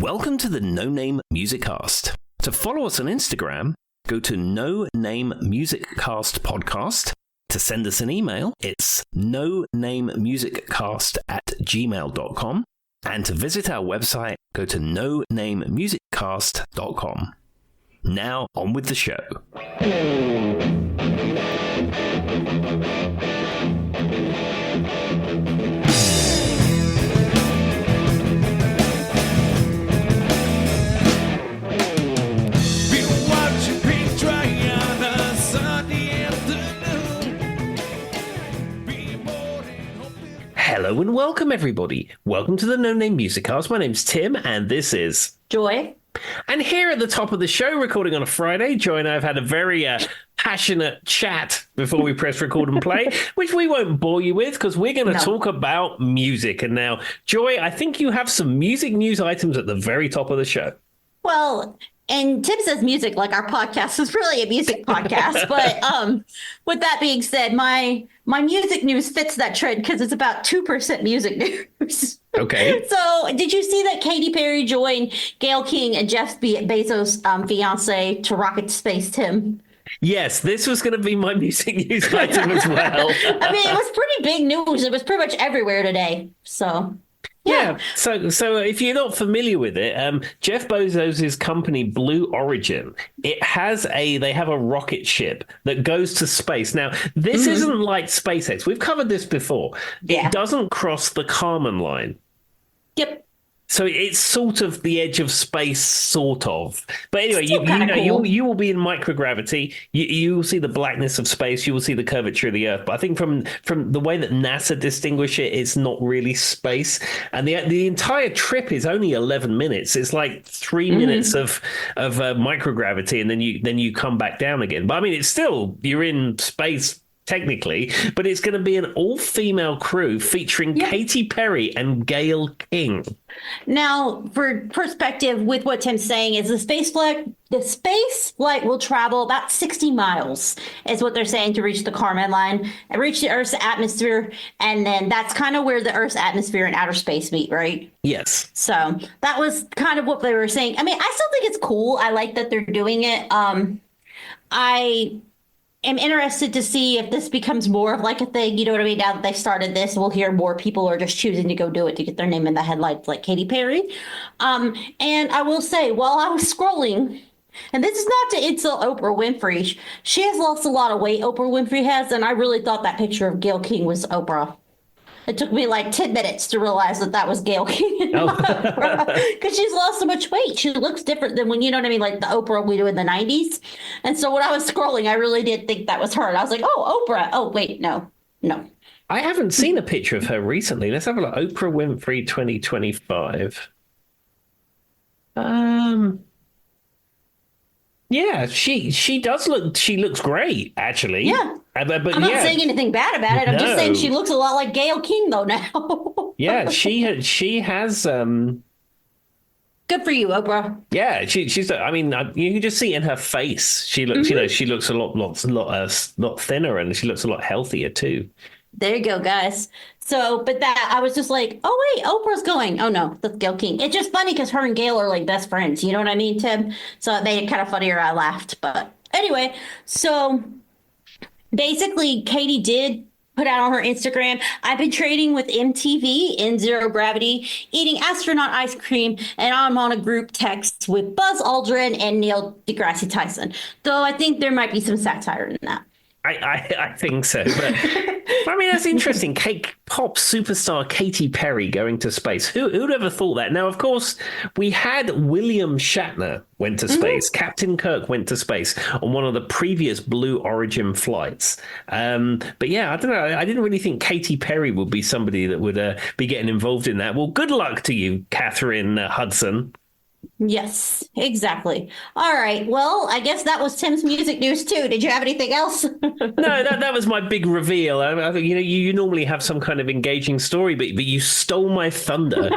Welcome to the No Name Music Cast. To follow us on Instagram, go to No Name Music Cast Podcast. To send us an email, it's nonamemusiccast@gmail.com. And to visit our website, go to nonamemusiccast.com. Now, on with the show. Hello and welcome, everybody. Welcome to the No Name Music Cast. My name's Tim, and this is Joy. And here at the top of the show, recording on a Friday, Joy and I have had a very passionate chat before we press record and play, which we won't bore you with because we're going to talk about music. And now, Joy, I think you have some music news items at the very top of the show. Well, and Tim says music like our podcast is really a music podcast. But with that being said, my music news fits that trend because it's about 2% music news. Okay. So did you see that Katy Perry joined Gayle King and Jeff Bezos' fiance to rocket to space, Tim? Yes, this was going to be my music news item as well. I mean, it was pretty big news. It was pretty much everywhere today. So... Yeah. So if you're not familiar with it, Jeff Bezos' company Blue Origin, they have a rocket ship that goes to space. Now, this isn't like SpaceX. We've covered this before. Yeah. It doesn't cross the Kármán line. Yep. So it's sort of the edge of space, sort of. But anyway, you will be in microgravity. You will see the blackness of space. You will see the curvature of the Earth. But I think from the way that NASA distinguish it, it's not really space. And the entire trip is only 11 minutes. It's like 3 minutes of microgravity, and then you come back down again. But I mean, it's still, you're in space technically, but it's going to be an all-female crew featuring Katy Perry and Gayle King. Now, for perspective with what Tim's saying, is the space flight will travel about 60 miles, is what they're saying, to reach the Kármán line and reach the Earth's atmosphere. And then that's kind of where the Earth's atmosphere and outer space meet, right? Yes. So that was kind of what they were saying. I mean, I still think it's cool. I like that they're doing it. I'm interested to see if this becomes more of like a thing. You know what I mean? Now that they started this, we'll hear more people are just choosing to go do it to get their name in the headlights, like Katy Perry. And I will say, while I was scrolling, and this is not to insult Oprah Winfrey, she has lost a lot of weight, Oprah Winfrey has, and I really thought that picture of Gayle King was Oprah. It took me like 10 minutes to realize that was Gayle King. Because she's lost so much weight. She looks different than when, you know what I mean, like the Oprah we do in the 90s. And so when I was scrolling, I really did think that was her. And I was like, oh, Oprah. Oh, wait, no. I haven't seen a picture of her recently. Let's have a look. Oprah Winfrey 2025. Yeah, she does look. She looks great, actually. Yeah, but I'm not saying anything bad about it. I'm just saying she looks a lot like Gayle King, though. Now. Yeah, she has. Good for you, Oprah. Yeah, she's. I mean, you can just see in her face. She looks. You know, she looks a lot thinner, and she looks a lot healthier too. There you go, guys. So, but that, I was just like, oh, wait, Oprah's going. Oh, no, that's Gayle King. It's just funny because her and Gayle are like best friends. You know what I mean, Tim? So it made it kind of funnier. I laughed. But anyway, so basically, Katy did put out on her Instagram, I've been training with MTV in zero gravity, eating astronaut ice cream, and I'm on a group text with Buzz Aldrin and Neil deGrasse Tyson. Though I think there might be some satire in that. I think so, but I mean, that's interesting. Pop superstar Katy Perry going to space. Who'd ever thought that? Now, of course, we had William Shatner went to space. Captain Kirk went to space on one of the previous Blue Origin flights. But yeah, I don't know. I didn't really think Katy Perry would be somebody that would be getting involved in that. Well, good luck to you, Catherine Hudson. Yes, exactly. All right. Well, I guess that was Tim's music news too. Did you have anything else? No, that was my big reveal. I think you normally have some kind of engaging story, but you stole my thunder.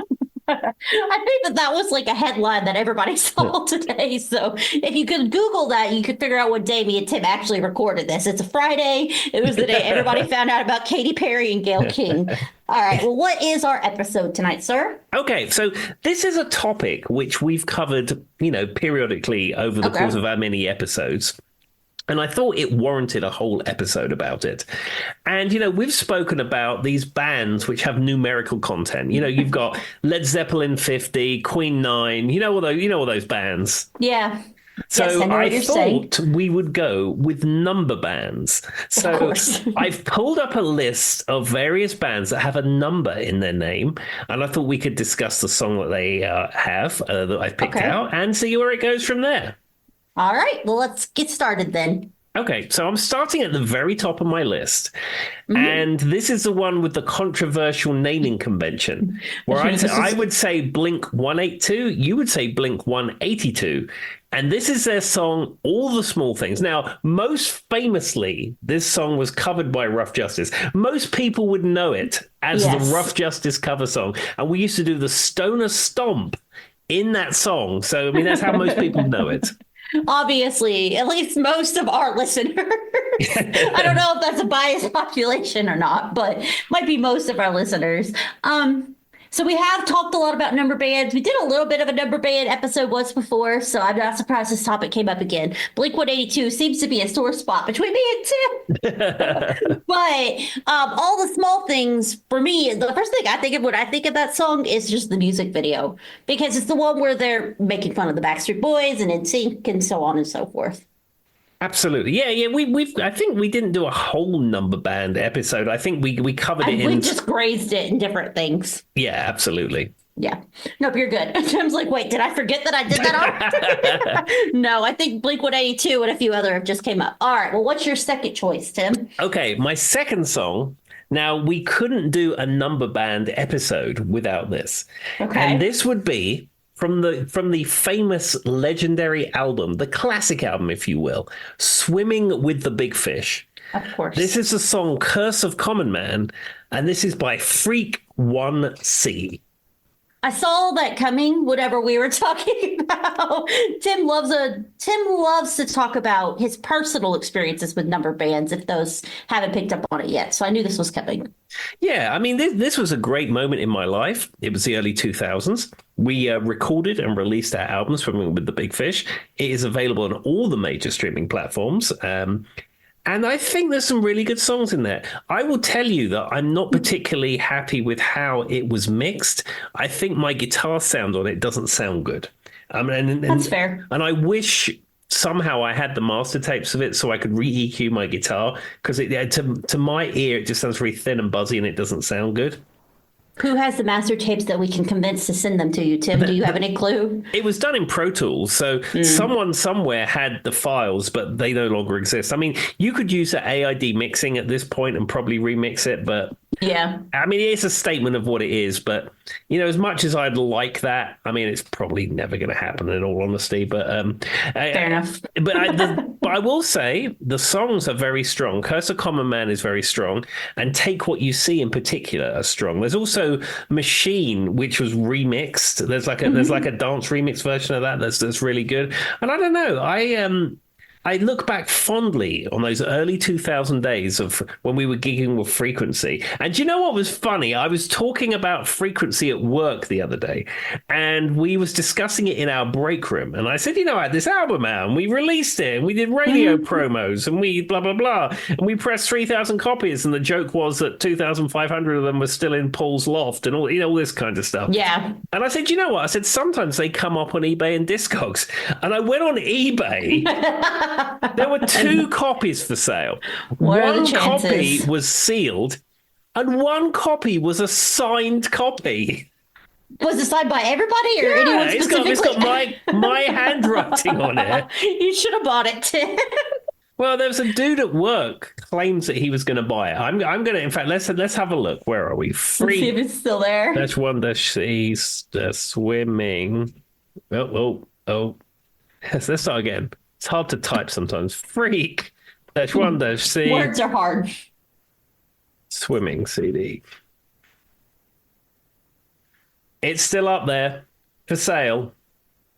I think that was like a headline that everybody saw today. So if you could Google that, you could figure out what day me and Tim actually recorded this. It's a Friday. It was the day everybody found out about Katy Perry and Gayle King. All right. Well, what is our episode tonight, sir? Okay, so this is a topic which we've covered, periodically over the course of our many episodes. And I thought it warranted a whole episode about it. And, we've spoken about these bands which have numerical content. You've got Led Zeppelin 50, Queen 9, all those bands. Yeah. So yes, I thought we would go with number bands. So I've pulled up a list of various bands that have a number in their name. And I thought we could discuss the song that they have that I've picked out and see where it goes from there. All right. Well, let's get started then. Okay, so I'm starting at the very top of my list. And this is the one with the controversial naming convention, where I would say Blink 182, you would say Blink 182. And this is their song, All the Small Things. Now, most famously, this song was covered by Rough Justice. Most people would know it as the Rough Justice cover song. And we used to do the Stoner Stomp in that song. So, that's how most people know it. Obviously, at least most of our listeners. I don't know if that's a biased population or not, but might be most of our listeners. So we have talked a lot about number bands. We did a little bit of a number band episode once before, so I'm not surprised this topic came up again. Blink 182 seems to be a sore spot between me and Tim. But all the small things, for me, the first thing I think of when I think of that song is just the music video, because it's the one where they're making fun of the Backstreet Boys and NSYNC and so on and so forth. Absolutely. Yeah. I think we didn't do a whole number band episode. I think we covered it we just grazed it in different things. Yeah, absolutely. Yeah. Nope, you're good. Tim's like, wait, did I forget that I did that already? No, I think Blink 182 and a few other have just came up. All right. Well, what's your second choice, Tim? Okay. My second song. Now, we couldn't do a number band episode without this. Okay. And this would be from the famous legendary album, the classic album, if you will, Swimming with the Big Fish. Of course. This is the song Curse of Common Man, and this is by Freak 1C. I saw that coming, whatever we were talking about. Tim loves to talk about his personal experiences with number bands, if those haven't picked up on it yet. So I knew this was coming. Yeah, this was a great moment in my life. It was the early 2000s. We recorded and released our album, Swimming with the Big Fish. It is available on all the major streaming platforms. And I think there's some really good songs in there. I will tell you that I'm not particularly happy with how it was mixed. I think my guitar sound on it doesn't sound good. That's fair. And I wish somehow I had the master tapes of it so I could re-EQ my guitar, because to my ear, it just sounds very thin and buzzy and it doesn't sound good. Who has the master tapes that we can convince to send them to you, Tim? Do you have any clue? It was done in Pro Tools, so someone somewhere had the files, but they no longer exist. You could use AID mixing at this point and probably remix it, but yeah. It's a statement of what it is, but, as much as I'd like that, it's probably never going to happen in all honesty, but fair enough. But I will say the songs are very strong. Curse of Common Man is very strong, and Take What You See in particular are strong. There's also Machine, which was remixed. There's like a dance remix version of that that's really good. And I don't know, I look back fondly on those early 2000 days of when we were gigging with Frequency. And do you know what was funny? I was talking about Frequency at work the other day, and we was discussing it in our break room. And I said, I had this album out, and we released it, and we did radio promos, and we blah, blah, blah. And we pressed 3,000 copies, and the joke was that 2,500 of them were still in Paul's loft and all this kind of stuff. Yeah. And I said, you know what? I said, sometimes they come up on eBay and Discogs. And I went on eBay. There were 2 copies for sale. One copy was sealed, and one copy was a signed copy. Was it signed by everybody or anyone specifically? It's got my handwriting on it. You should have bought it, Tim. Well, there was a dude at work claims that he was going to buy it. I'm going to, in fact, let's have a look. Where are we? Let's see if it's still there. That's one that she's swimming. Oh. Let's start again. It's hard to type sometimes. Freak. Dash one dash C. Words are hard. Swimming CD. It's still up there for sale.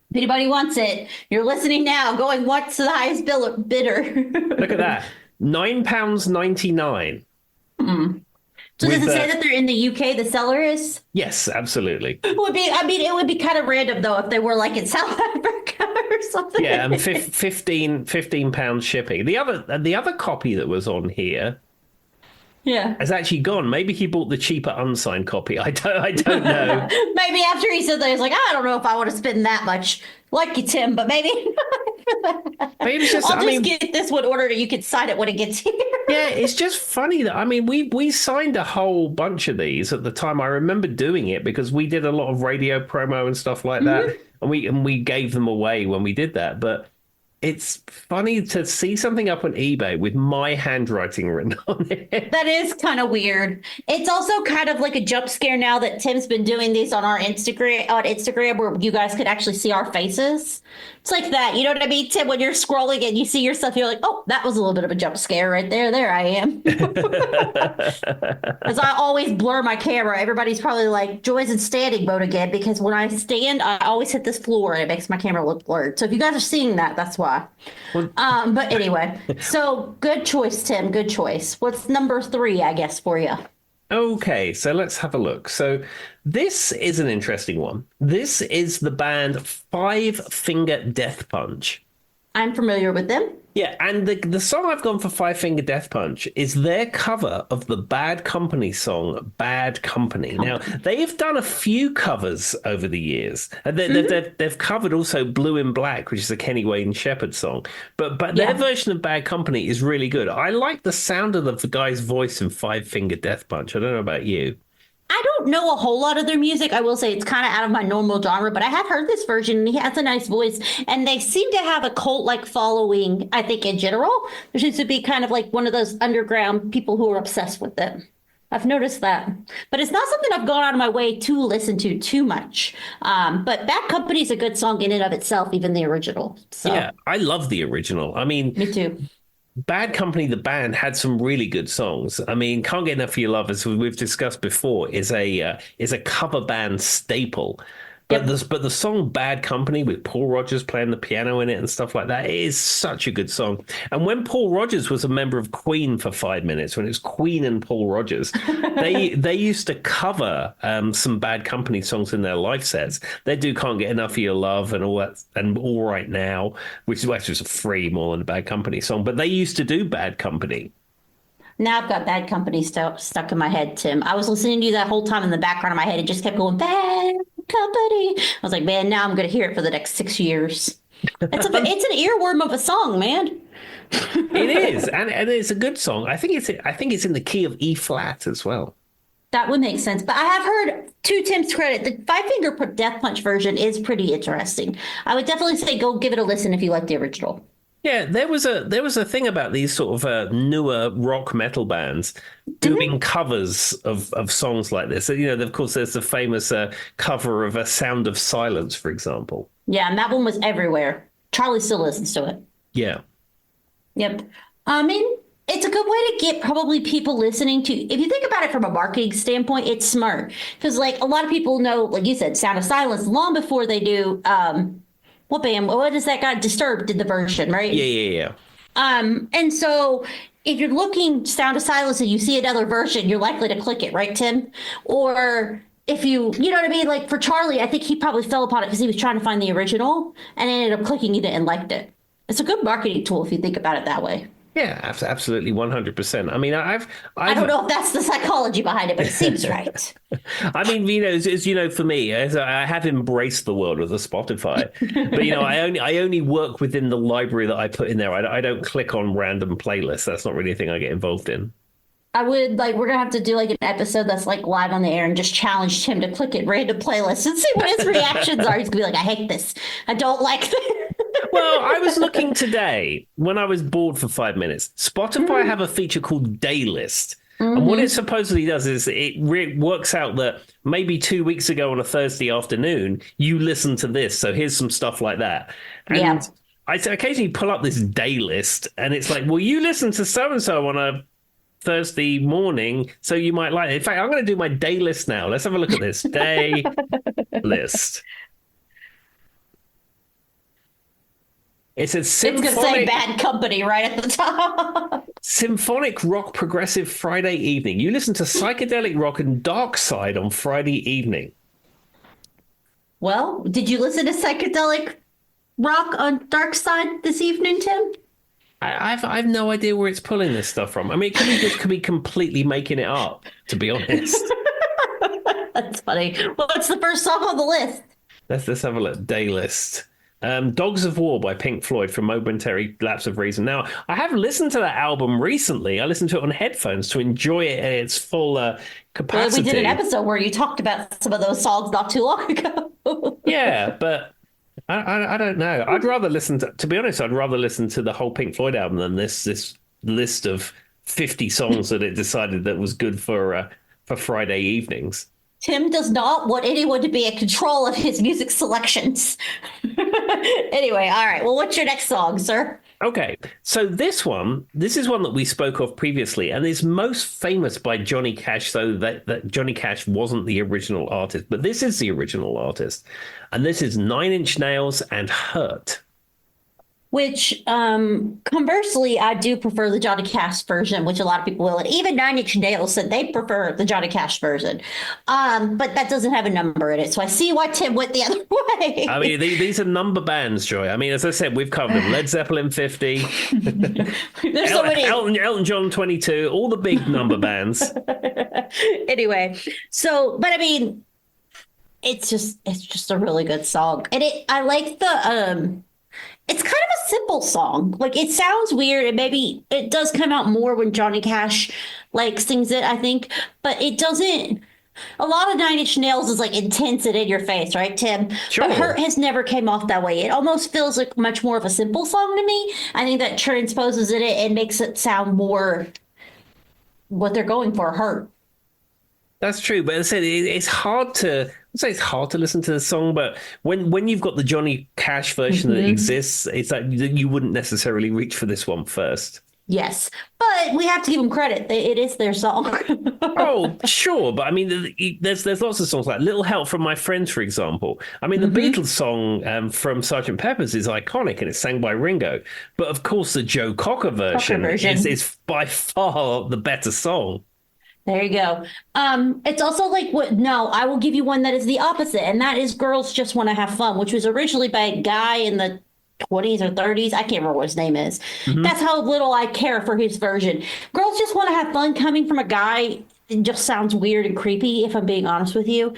If anybody wants it, you're listening now, going, what's the highest bidder? Look at that. £9.99. So does it say that they're in the UK, the seller is? Yes, absolutely. It would be kind of random though if they were like in South Africa or something. Yeah, and 15 pounds shipping. The other copy that was on here has actually gone. Maybe he bought the cheaper unsigned copy. I don't know. Maybe after he said that, he's like, I don't know if I want to spend that much. Like you, Tim, but maybe. Maybe it's just, I'll just get this one ordered, and you can sign it when it gets here. Yeah, it's just funny that we signed a whole bunch of these at the time. I remember doing it because we did a lot of radio promo and stuff like that, and we gave them away when we did that. But it's funny to see something up on eBay with my handwriting written on it. That is kind of weird. It's also kind of like a jump scare now that Tim's been doing these on our Instagram where you guys could actually see our faces. It's like that. You know what I mean, Tim? When you're scrolling and you see yourself, you're like, oh, that was a little bit of a jump scare right there. There I am. As I always blur my camera. Everybody's probably like, Joy's in standing mode again because when I stand, I always hit this floor and it makes my camera look blurred. So if you guys are seeing that, that's why. But anyway, so good choice, Tim. Good choice. What's number 3, I guess, for you? Okay, so let's have a look. So this is an interesting one. This is the band Five Finger Death Punch. I'm familiar with them. Yeah, and the song I've gone for Five Finger Death Punch is their cover of the Bad Company song, Bad Company. Now, they have done a few covers over the years. And they've covered also Blue in Black, which is a Kenny Wayne Shepherd song. But their version of Bad Company is really good. I like the sound of the guy's voice in Five Finger Death Punch. I don't know about you. I don't know a whole lot of their music. I will say it's kind of out of my normal genre, but I have heard this version and he has a nice voice. And they seem to have a cult-like following, I think, in general. There seems to be kind of like one of those underground people who are obsessed with them. I've noticed that. But it's not something I've gone out of my way to listen to too much. But Bad Company is a good song in and of itself, even the original. So. Yeah, I love the original. I mean... Me too. Bad Company, the band, had some really good songs. I mean, Can't Get Enough of Your Love, as we've discussed before, is a cover band staple. But the song Bad Company with Paul Rodgers playing the piano in it and stuff like that, it is such a good song. And when Paul Rodgers was a member of Queen for 5 minutes, when it was Queen and Paul Rodgers, they used to cover some Bad Company songs in their live sets. They do Can't Get Enough of Your Love and all that, and All Right Now, which is actually free more than a Bad Company song. But they used to do Bad Company. Now I've got Bad Company stuck in my head, Tim. I was listening to you that whole time in the background of my head. It just kept going, Bad Company. I was like, man, now I'm going to hear it for the next 6 years. It's an earworm of a song, man. It is, and it's a good song. I think it's in the key of E flat as well. That would make sense. But I have heard, to Tim's credit, the Five Finger Death Punch version is pretty interesting. I would definitely say go give it a listen if you like the original. Yeah, there was a thing about these sort of newer rock metal bands doing covers of songs like this. You know, of course, there's the famous cover of A Sound of Silence, for example. Yeah, and that one was everywhere. Charlie still listens to it. Yeah. Yep. I mean, it's a good way to get probably people listening to. If you think about it from a marketing standpoint, it's smart. Because, like, a lot of people know, like you said, Sound of Silence long before they do... what is that guy? Disturbed did the version, right? Yeah. And so if you're looking Sound of Silence and you see another version, you're likely to click it, right, Tim? Or if you know what I mean? Like for Charlie, I think he probably fell upon it because he was trying to find the original and ended up clicking it and liked it. It's a good marketing tool if you think about it that way. Yeah, absolutely, 100%. I mean, I don't know if that's the psychology behind it, but it seems right. I mean, you know, as you know, for me, I have embraced the world of the Spotify, but you know, I only work within the library that I put in there. I don't click on random playlists. That's not really a thing I get involved in. I would we're gonna have to do like an episode that's like live on the air and just challenge him to click at random playlists and see what his reactions are. He's gonna be like, I hate this. I don't like this. Well, I was looking today when I was bored for 5 minutes. Spotify have a feature called Daylist. And what it supposedly does is it works out that maybe 2 weeks ago on a Thursday afternoon, you listened to this. So here's some stuff like that. And I occasionally pull up this Daylist and it's like, well, you listen to so-and-so on a Thursday morning, so you might like it. In fact, I'm going to do my day list now. Let's have a look at this day list. It's a It's going to say symphonic, Bad Company right at the top. symphonic rock progressive Friday evening. You listen to psychedelic rock and dark side on Friday evening. Well, did you listen to psychedelic rock on Dark Side this evening, Tim? I've no idea where it's pulling this stuff from. I mean, could be completely making it up, to be honest. That's funny. What's the first song on the list? Let's have a look. Day list. Dogs of War by Pink Floyd from Momentary Lapse of Reason. Now, I have listened to that album recently. I listened to it on headphones to enjoy it in its full capacity. Well, we did an episode where you talked about some of those songs not too long ago. Yeah, but I don't know. I'd rather listen to be honest, I'd rather listen to the whole Pink Floyd album than this list of 50 songs that it decided that was good for Friday evenings. Tim does not want anyone to be in control of his music selections. Anyway, all right. Well, what's your next song, sir? Okay, so this is one that we spoke of previously, and is most famous by Johnny Cash, though that Johnny Cash wasn't the original artist, but this is the original artist, and this is Nine Inch Nails and Hurt. Which, conversely, I do prefer the Johnny Cash version, which a lot of people will. And even Nine Inch Nails said they prefer the Johnny Cash version. But that doesn't have a number in it. So I see why Tim went the other way. I mean, these are number bands, Joy. I mean, as I said, we've covered them. Led Zeppelin 50, There's so many. Elton John 22, all the big number bands. Anyway, but I mean, it's just a really good song. And I like it's kind of a simple song. Like, it sounds weird, and maybe it does come out more when Johnny Cash sings it, I think. But it doesn't. A lot of Nine Inch Nails is intense and in your face, right, Tim? Sure. But Hurt has never came off that way. It almost feels like much more of a simple song to me. I think that transposes it and makes it sound more what they're going for, Hurt. That's true, but as I said, it's hard to. I'd say it's hard to listen to the song, but when you've got the Johnny Cash version that exists, it's like you wouldn't necessarily reach for this one first. Yes, but we have to give them credit. It is their song. Oh, sure, but I mean, there's lots of songs like "Little Help from My Friends," for example. I mean, the Beatles song from Sgt. Pepper's is iconic, and it's sang by Ringo. But of course, the Joe Cocker version is by far the better song. There you go. It's also I will give you one that is the opposite, and that is Girls Just Want to Have Fun, which was originally by a guy in the 20s or 30s. I can't remember what his name is. That's how little I care for his version. Girls Just Want to Have Fun coming from a guy, it just sounds weird and creepy, if I'm being honest with you.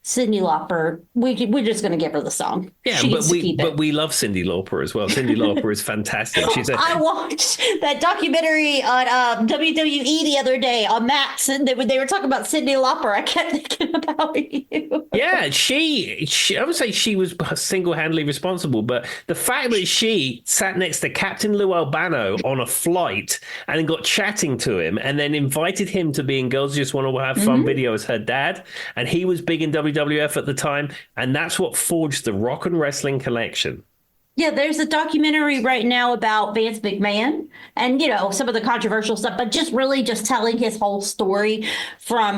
Cyndi Lauper, we're just going to give her the song. Yeah, but we love Cyndi Lauper as well. Cyndi Lauper is fantastic. I watched that documentary on WWE the other day on Max, and they were talking about Cyndi Lauper. I kept thinking about you. Yeah, she I would say she was single-handedly responsible, but the fact that she sat next to Captain Lou Albano on a flight and got chatting to him and then invited him to be in Girls Just Want to Have Fun video as her dad, and he was big in WWF at the time, and that's what forged the Rock and Wrestling Connection. Yeah, there's a documentary right now about Vince McMahon and, some of the controversial stuff, but just telling his whole story from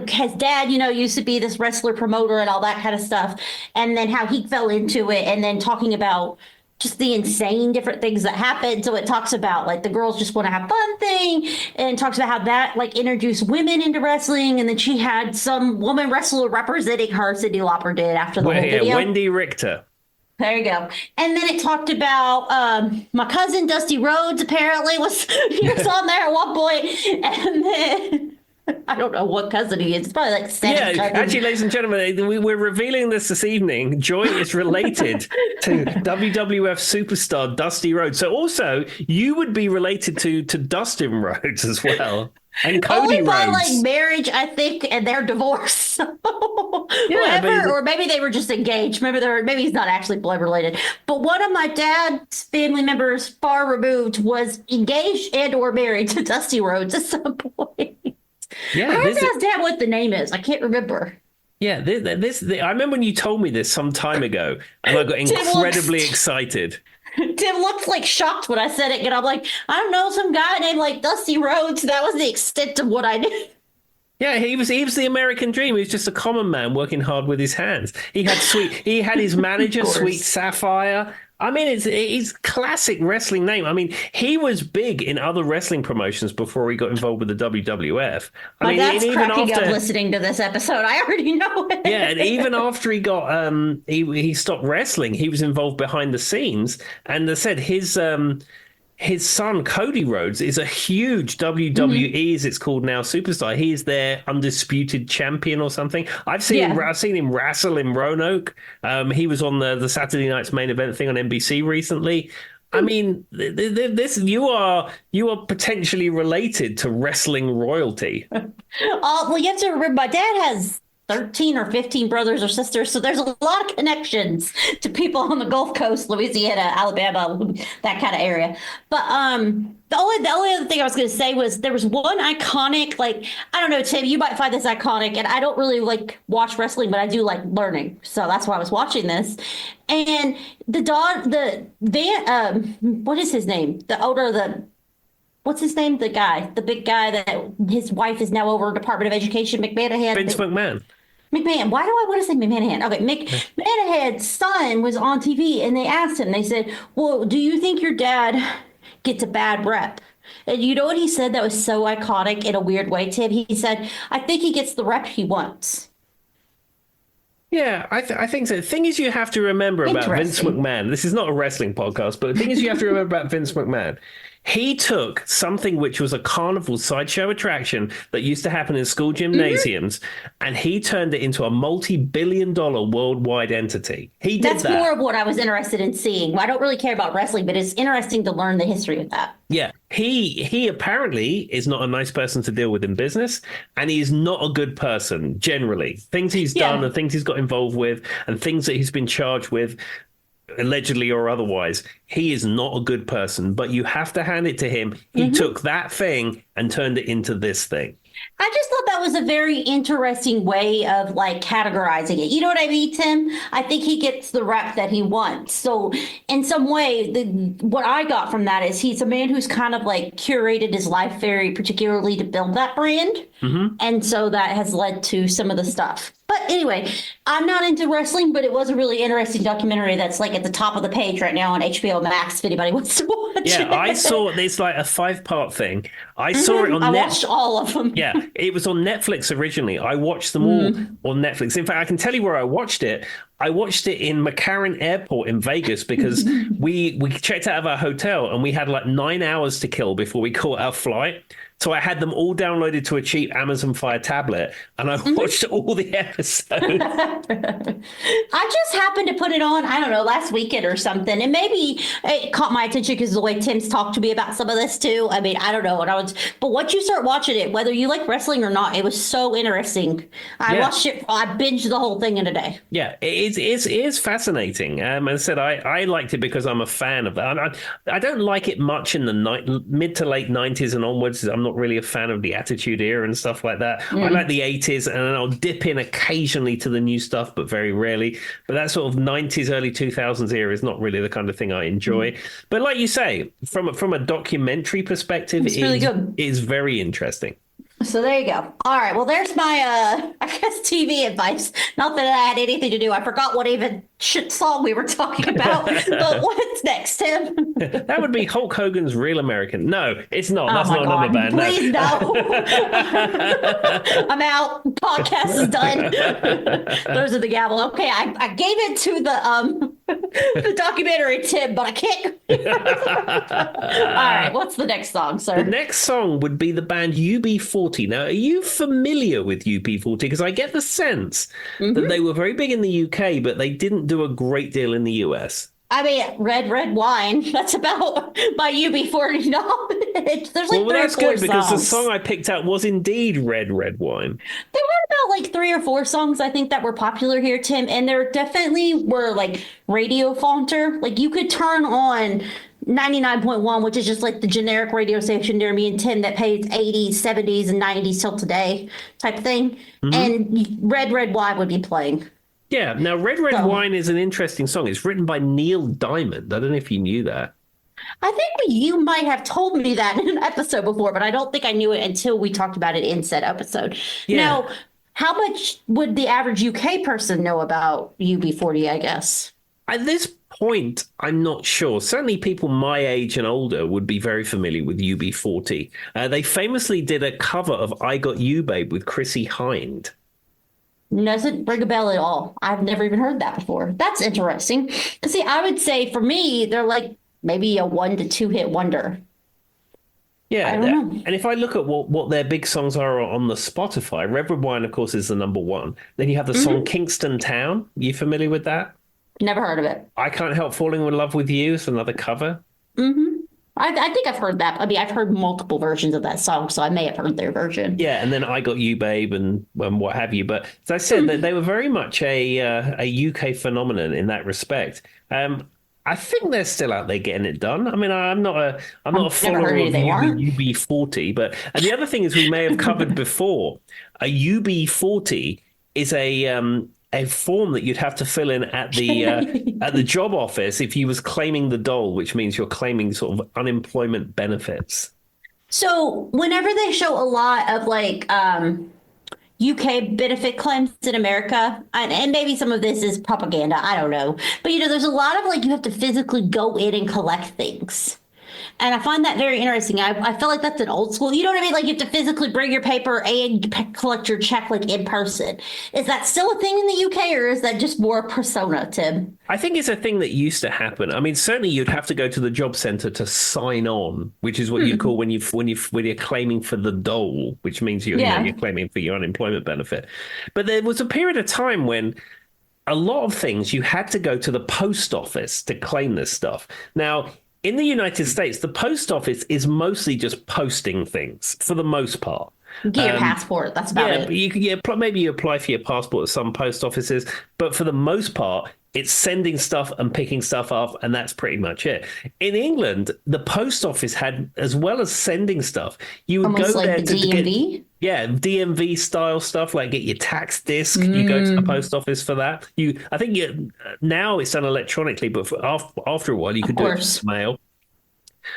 his dad, used to be this wrestler promoter and all that kind of stuff, and then how he fell into it, and then talking about just the insane different things that happened. So it talks about the Girls Just Want to Have Fun thing, and talks about how that introduced women into wrestling, and then she had some woman wrestler representing her, Cyndi Lauper did, after the whole video. Wendy Richter. There you go. And then it talked about my cousin Dusty Rhodes apparently was on there at one point, and then I don't know what cousin he is. It's probably second cousin. Actually, ladies and gentlemen, we're revealing this evening. Joy is related to WWF superstar Dusty Rhodes. So also, you would be related to Dustin Rhodes as well. And Cody Only by Rhodes. marriage, I think, and their divorce. Or maybe they were just engaged. Maybe he's not actually blood related. But one of my dad's family members, far removed, was engaged and or married to Dusty Rhodes at some point. Yeah, I have to ask Dad what the name is. I can't remember. Yeah, I remember when you told me this some time ago, and I got incredibly excited. Tim looked like shocked when I said it, and I'm like, I don't know, some guy named like Dusty Rhodes. That was the extent of what I knew. Yeah, he was the American dream. He was just a common man working hard with his hands. He had his manager, Sweet Sapphire. I mean, it's classic wrestling name. I mean, he was big in other wrestling promotions before he got involved with the WWF. I My mean, dad's even cracking after up listening to this episode. I already know it. yeah, and even after he got he stopped wrestling, he was involved behind the scenes. And they said his son, Cody Rhodes, is a huge WWE, as it's called now, superstar. He is their undisputed champion or something. I've seen him wrestle in Roanoke. He was on the Saturday Night's Main Event thing on NBC recently. I mean, this you are potentially related to wrestling royalty. Well, you have to remember, my dad has 13 or 15 brothers or sisters, so there's a lot of connections to people on the Gulf Coast, Louisiana, Alabama, that kind of area. But the only other thing I was going to say was there was one iconic, like, I don't know, Tim, you might find this iconic, and I don't really like watch wrestling, but I do like learning, so that's why I was watching this. And what is his name? What's his name? The big guy that his wife is now over Department of Education, McMahon. Vince McMahon. McMahon. Why do I want to say McMahon? Okay, McMahon's son was on TV, and they asked him. They said, "Well, do you think your dad gets a bad rep?" And you know what he said that was so iconic in a weird way, Tim? He said, "I think he gets the rep he wants." Yeah, I think so. The thing is, you have to remember about Vince McMahon. This is not a wrestling podcast, but the thing is, you have to remember about Vince McMahon. He took something which was a carnival sideshow attraction that used to happen in school gymnasiums, and he turned it into a multi-billion-dollar worldwide entity. He did That's more of what I was interested in seeing. I don't really care about wrestling, but it's interesting to learn the history of that. Yeah, he apparently is not a nice person to deal with in business, and he's not a good person generally. Things he's done and things he's got involved with and things that he's been charged with, allegedly or otherwise, he is not a good person. But you have to hand it to him. He took that thing and turned it into this thing. I just thought that was a very interesting way of like categorizing it. You know what I mean, Tim? I think he gets the rep that he wants. So in some way, what I got from that is he's a man who's kind of like curated his life very particularly to build that brand. And so that has led to some of the stuff. But anyway, I'm not into wrestling, but it was a really interesting documentary that's like at the top of the page right now on HBO Max if anybody wants to watch it. Yeah, I saw it's like a 5-part thing. I saw it on Netflix. I watched all of them. Yeah, it was on Netflix originally. I watched them all on Netflix. In fact, I can tell you where I watched it. I watched it in McCarran Airport in Vegas because we checked out of our hotel and we had like 9 hours to kill before we caught our flight. So I had them all downloaded to a cheap Amazon Fire tablet, and I watched all the episodes. I just happened to put it on, I don't know, last weekend or something, and maybe it caught my attention because of the way Tim's talked to me about some of this too. I mean, I don't know. But once you start watching it, whether you like wrestling or not, it was so interesting. I watched it. I binged the whole thing in a day. Yeah, it is fascinating. As I said, I liked it because I'm a fan of that. I don't like it much in the mid to late 90s and onwards. I'm not really a fan of the Attitude Era and stuff like that. I like the 80s, and then I'll dip in occasionally to the new stuff, but very rarely. But that sort of 90s, early 2000s era is not really the kind of thing I enjoy. But like you say, from a documentary perspective, it's really good. It is very interesting. So there you go. All right. Well, there's my, I guess, TV advice. Not that I had anything to do. I forgot what even shit song we were talking about. But what's next, Tim? That would be Hulk Hogan's Real American. No, it's not. That's not another band. Please no. I'm out. Podcast is done. Those are the gavel. Okay, I gave it to the documentary, Tim, but I can't. All right. What's the next song, sir? The next song would be the band UB40. Now, are you familiar with UB40? Because I get the sense that they were very big in the UK, but they didn't do a great deal in the US. I mean, Red Wine. That's about my UB40 knowledge. There's like three or that's four good because the songs. song I picked out was indeed Red Wine. There were about like 3 or 4 songs I think that were popular here, Tim, and there definitely were like radio fonter. Like you could turn on 99.1, which is just like the generic radio station near me and Tim that plays 80s, 70s, and 90s till today type thing. And Red Wine would be playing. Yeah. Now, Red Red So Wine is an interesting song. It's written by Neil Diamond. I don't know if you knew that. I think you might have told me that in an episode before, but I don't think I knew it until we talked about it in said episode. Yeah. Now, how much would the average UK person know about UB40, I guess? At this point, I'm not sure. Certainly, people my age and older would be very familiar with UB40. They famously did a cover of I Got You, Babe with Chrissy Hind. Doesn't ring a bell at all. I've never even heard that before. That's interesting. See, I would say for me, they're like maybe a 1 to 2 hit wonder. Yeah, I don't know. and if I look at what their big songs are on the Spotify, Red Red Wine, of course, is the number one. Then you have the song Kingston Town. You familiar with that? Never heard of it. I Can't Help Falling in Love with You is another cover. I think I've heard that. I mean, I've heard multiple versions of that song, so I may have heard their version. Yeah, and then I Got You, Babe, and what have you. But as I said, they were very much a UK phenomenon in that respect. I think they're still out there getting it done. I mean, I'm not a Never follower heard of anything aren't. UB40, but and the other thing is we may have covered before. A UB40 is a form that you'd have to fill in at the job office if you was claiming the dole, which means you're claiming sort of unemployment benefits. So whenever they show a lot of like UK benefit claims in America, and maybe some of this is propaganda, I don't know. But there's a lot of like you have to physically go in and collect things. And I find that very interesting. I feel like that's an old school. You know what I mean? Like you have to physically bring your paper and collect your check like in person. Is that still a thing in the UK, or is that just more persona, Tim? I think it's a thing that used to happen. I mean, certainly you'd have to go to the job centre to sign on, which is what you call when you're claiming for the dole, which means you're claiming for your unemployment benefit. But there was a period of time when a lot of things you had to go to the post office to claim this stuff. Now, in the United States, the post office is mostly just posting things for the most part. Get your passport. That's about it. Maybe you apply for your passport at some post offices, but for the most part, it's sending stuff and picking stuff up, and that's pretty much it. In England, the post office had, as well as sending stuff, you would Almost go like there the to DMV. get DMV style stuff, like get your tax disc. You go to the post office for that. I think now it's done electronically, but after a while, you could do it course. by mail.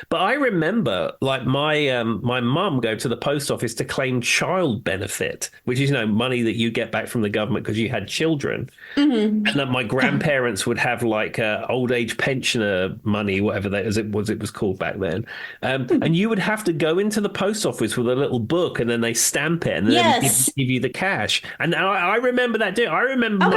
But I remember, like my mum go to the post office to claim child benefit, which is money that you get back from the government because you had children, and that my grandparents would have like old age pensioner money, whatever that as it was called back then, and you would have to go into the post office with a little book, and then they stamp it, and then give you the cash. And I remember that too. I remember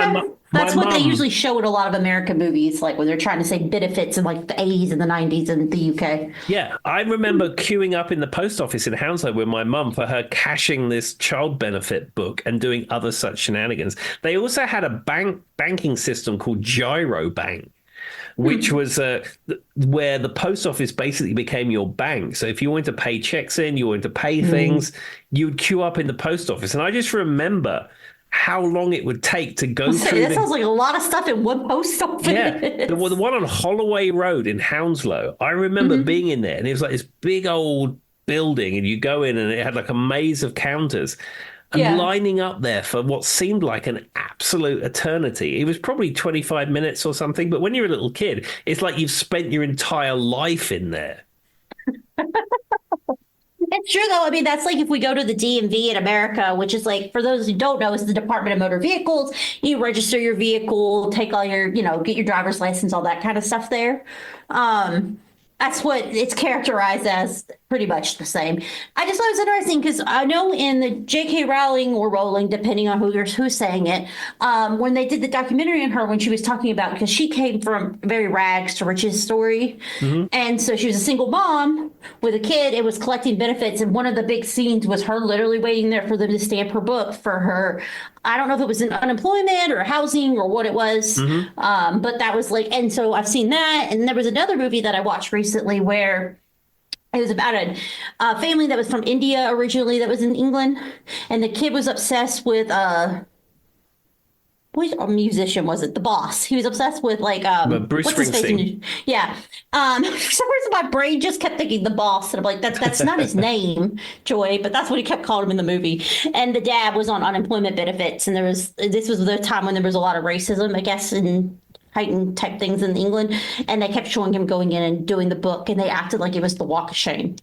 That's my what they mum. usually show in a lot of American movies, like when they're trying to say benefits in like the 80s and the 90s in the UK. Yeah, I remember queuing up in the post office in Hounslow with my mum for her cashing this child benefit book and doing other such shenanigans. They also had a banking system called Gyro Bank, which was where the post office basically became your bank. So if you wanted to pay checks in, you wanted to pay things, you'd queue up in the post office. And I just remember how long it would take to go through. That sounds like a lot of stuff in one post office. Yeah, the one on Holloway Road in Hounslow. I remember being in there, and it was like this big old building, and you go in, and it had like a maze of counters, and lining up there for what seemed like an absolute eternity. It was probably 25 minutes or something, but when you're a little kid, it's like you've spent your entire life in there. It's true, though. I mean, that's like if we go to the DMV in America, which is like, for those who don't know, it's the Department of Motor Vehicles. You register your vehicle, take all your, get your driver's license, all that kind of stuff there. That's what it's characterized as, pretty much the same. I just thought it was interesting because I know in the J.K. Rowling or Rowling, depending on who's saying it, when they did the documentary on her, when she was talking about, because she came from very rags to riches story. And so she was a single mom with a kid and was collecting benefits. And one of the big scenes was her literally waiting there for them to stamp her book for her. I don't know if it was an unemployment or housing or what it was. But that was like, and so I've seen that. And there was another movie that I watched recently where it was about a family that was from India originally that was in England. And the kid was obsessed with, what Which musician was it? The Boss. He was obsessed with like But Bruce what's his face? Springsteen. Yeah. For some reason my brain just kept thinking The Boss, and I'm like, that's not his name, Joy, but that's what he kept calling him in the movie. And the dad was on unemployment benefits, and this was the time when there was a lot of racism, I guess, and heightened type things in England, and they kept showing him going in and doing the book, and they acted like it was the walk of shame.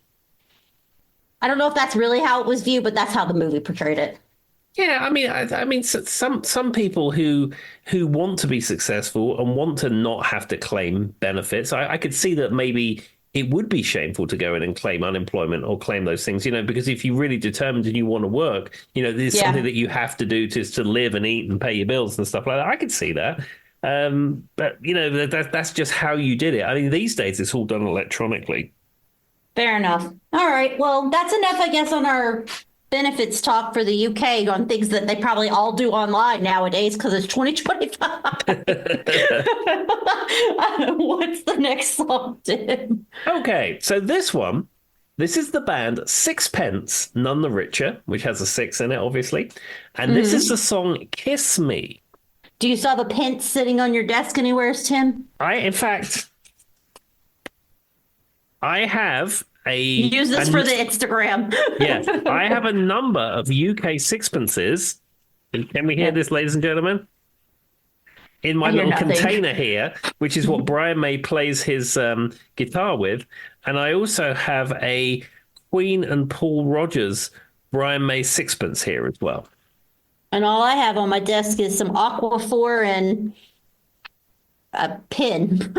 I don't know if that's really how it was viewed, but that's how the movie portrayed it. Yeah, I mean, some people who want to be successful and want to not have to claim benefits, I could see that maybe it would be shameful to go in and claim unemployment or claim those things, because if you're really determined and you want to work, there's something that you have to do to live and eat and pay your bills and stuff like that. I could see that. But that's just how you did it. I mean, these days it's all done electronically. Fair enough. All right. Well, that's enough, I guess, on our benefits talk for the UK on things that they probably all do online nowadays because it's 2025. What's the next song, Tim? Okay, so this is the band Sixpence, None the Richer, which has a six in it, obviously. And this is the song Kiss Me. Do you still have a pence sitting on your desk anywhere, Tim? In fact, I have use this for the Instagram. Yeah, I have a number of UK sixpences. Can we hear this, ladies and gentlemen? In my little container here, which is what Brian May plays his guitar with. And I also have a Queen and Paul Rogers Brian May sixpence here as well. And all I have on my desk is some Aquaphor and a pin.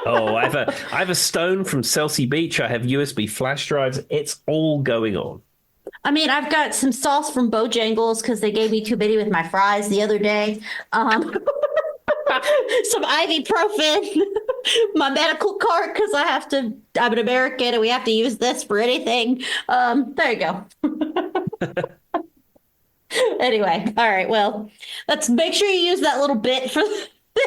Oh, I have a stone from Chelsea Beach. I have USB flash drives. It's all going on. I mean, I've got some sauce from Bojangles because they gave me too many with my fries the other day. Some ibuprofen, my medical card because I'm an American and we have to use this for anything. There you go. Anyway, all right. Well, let's make sure you use that little bit for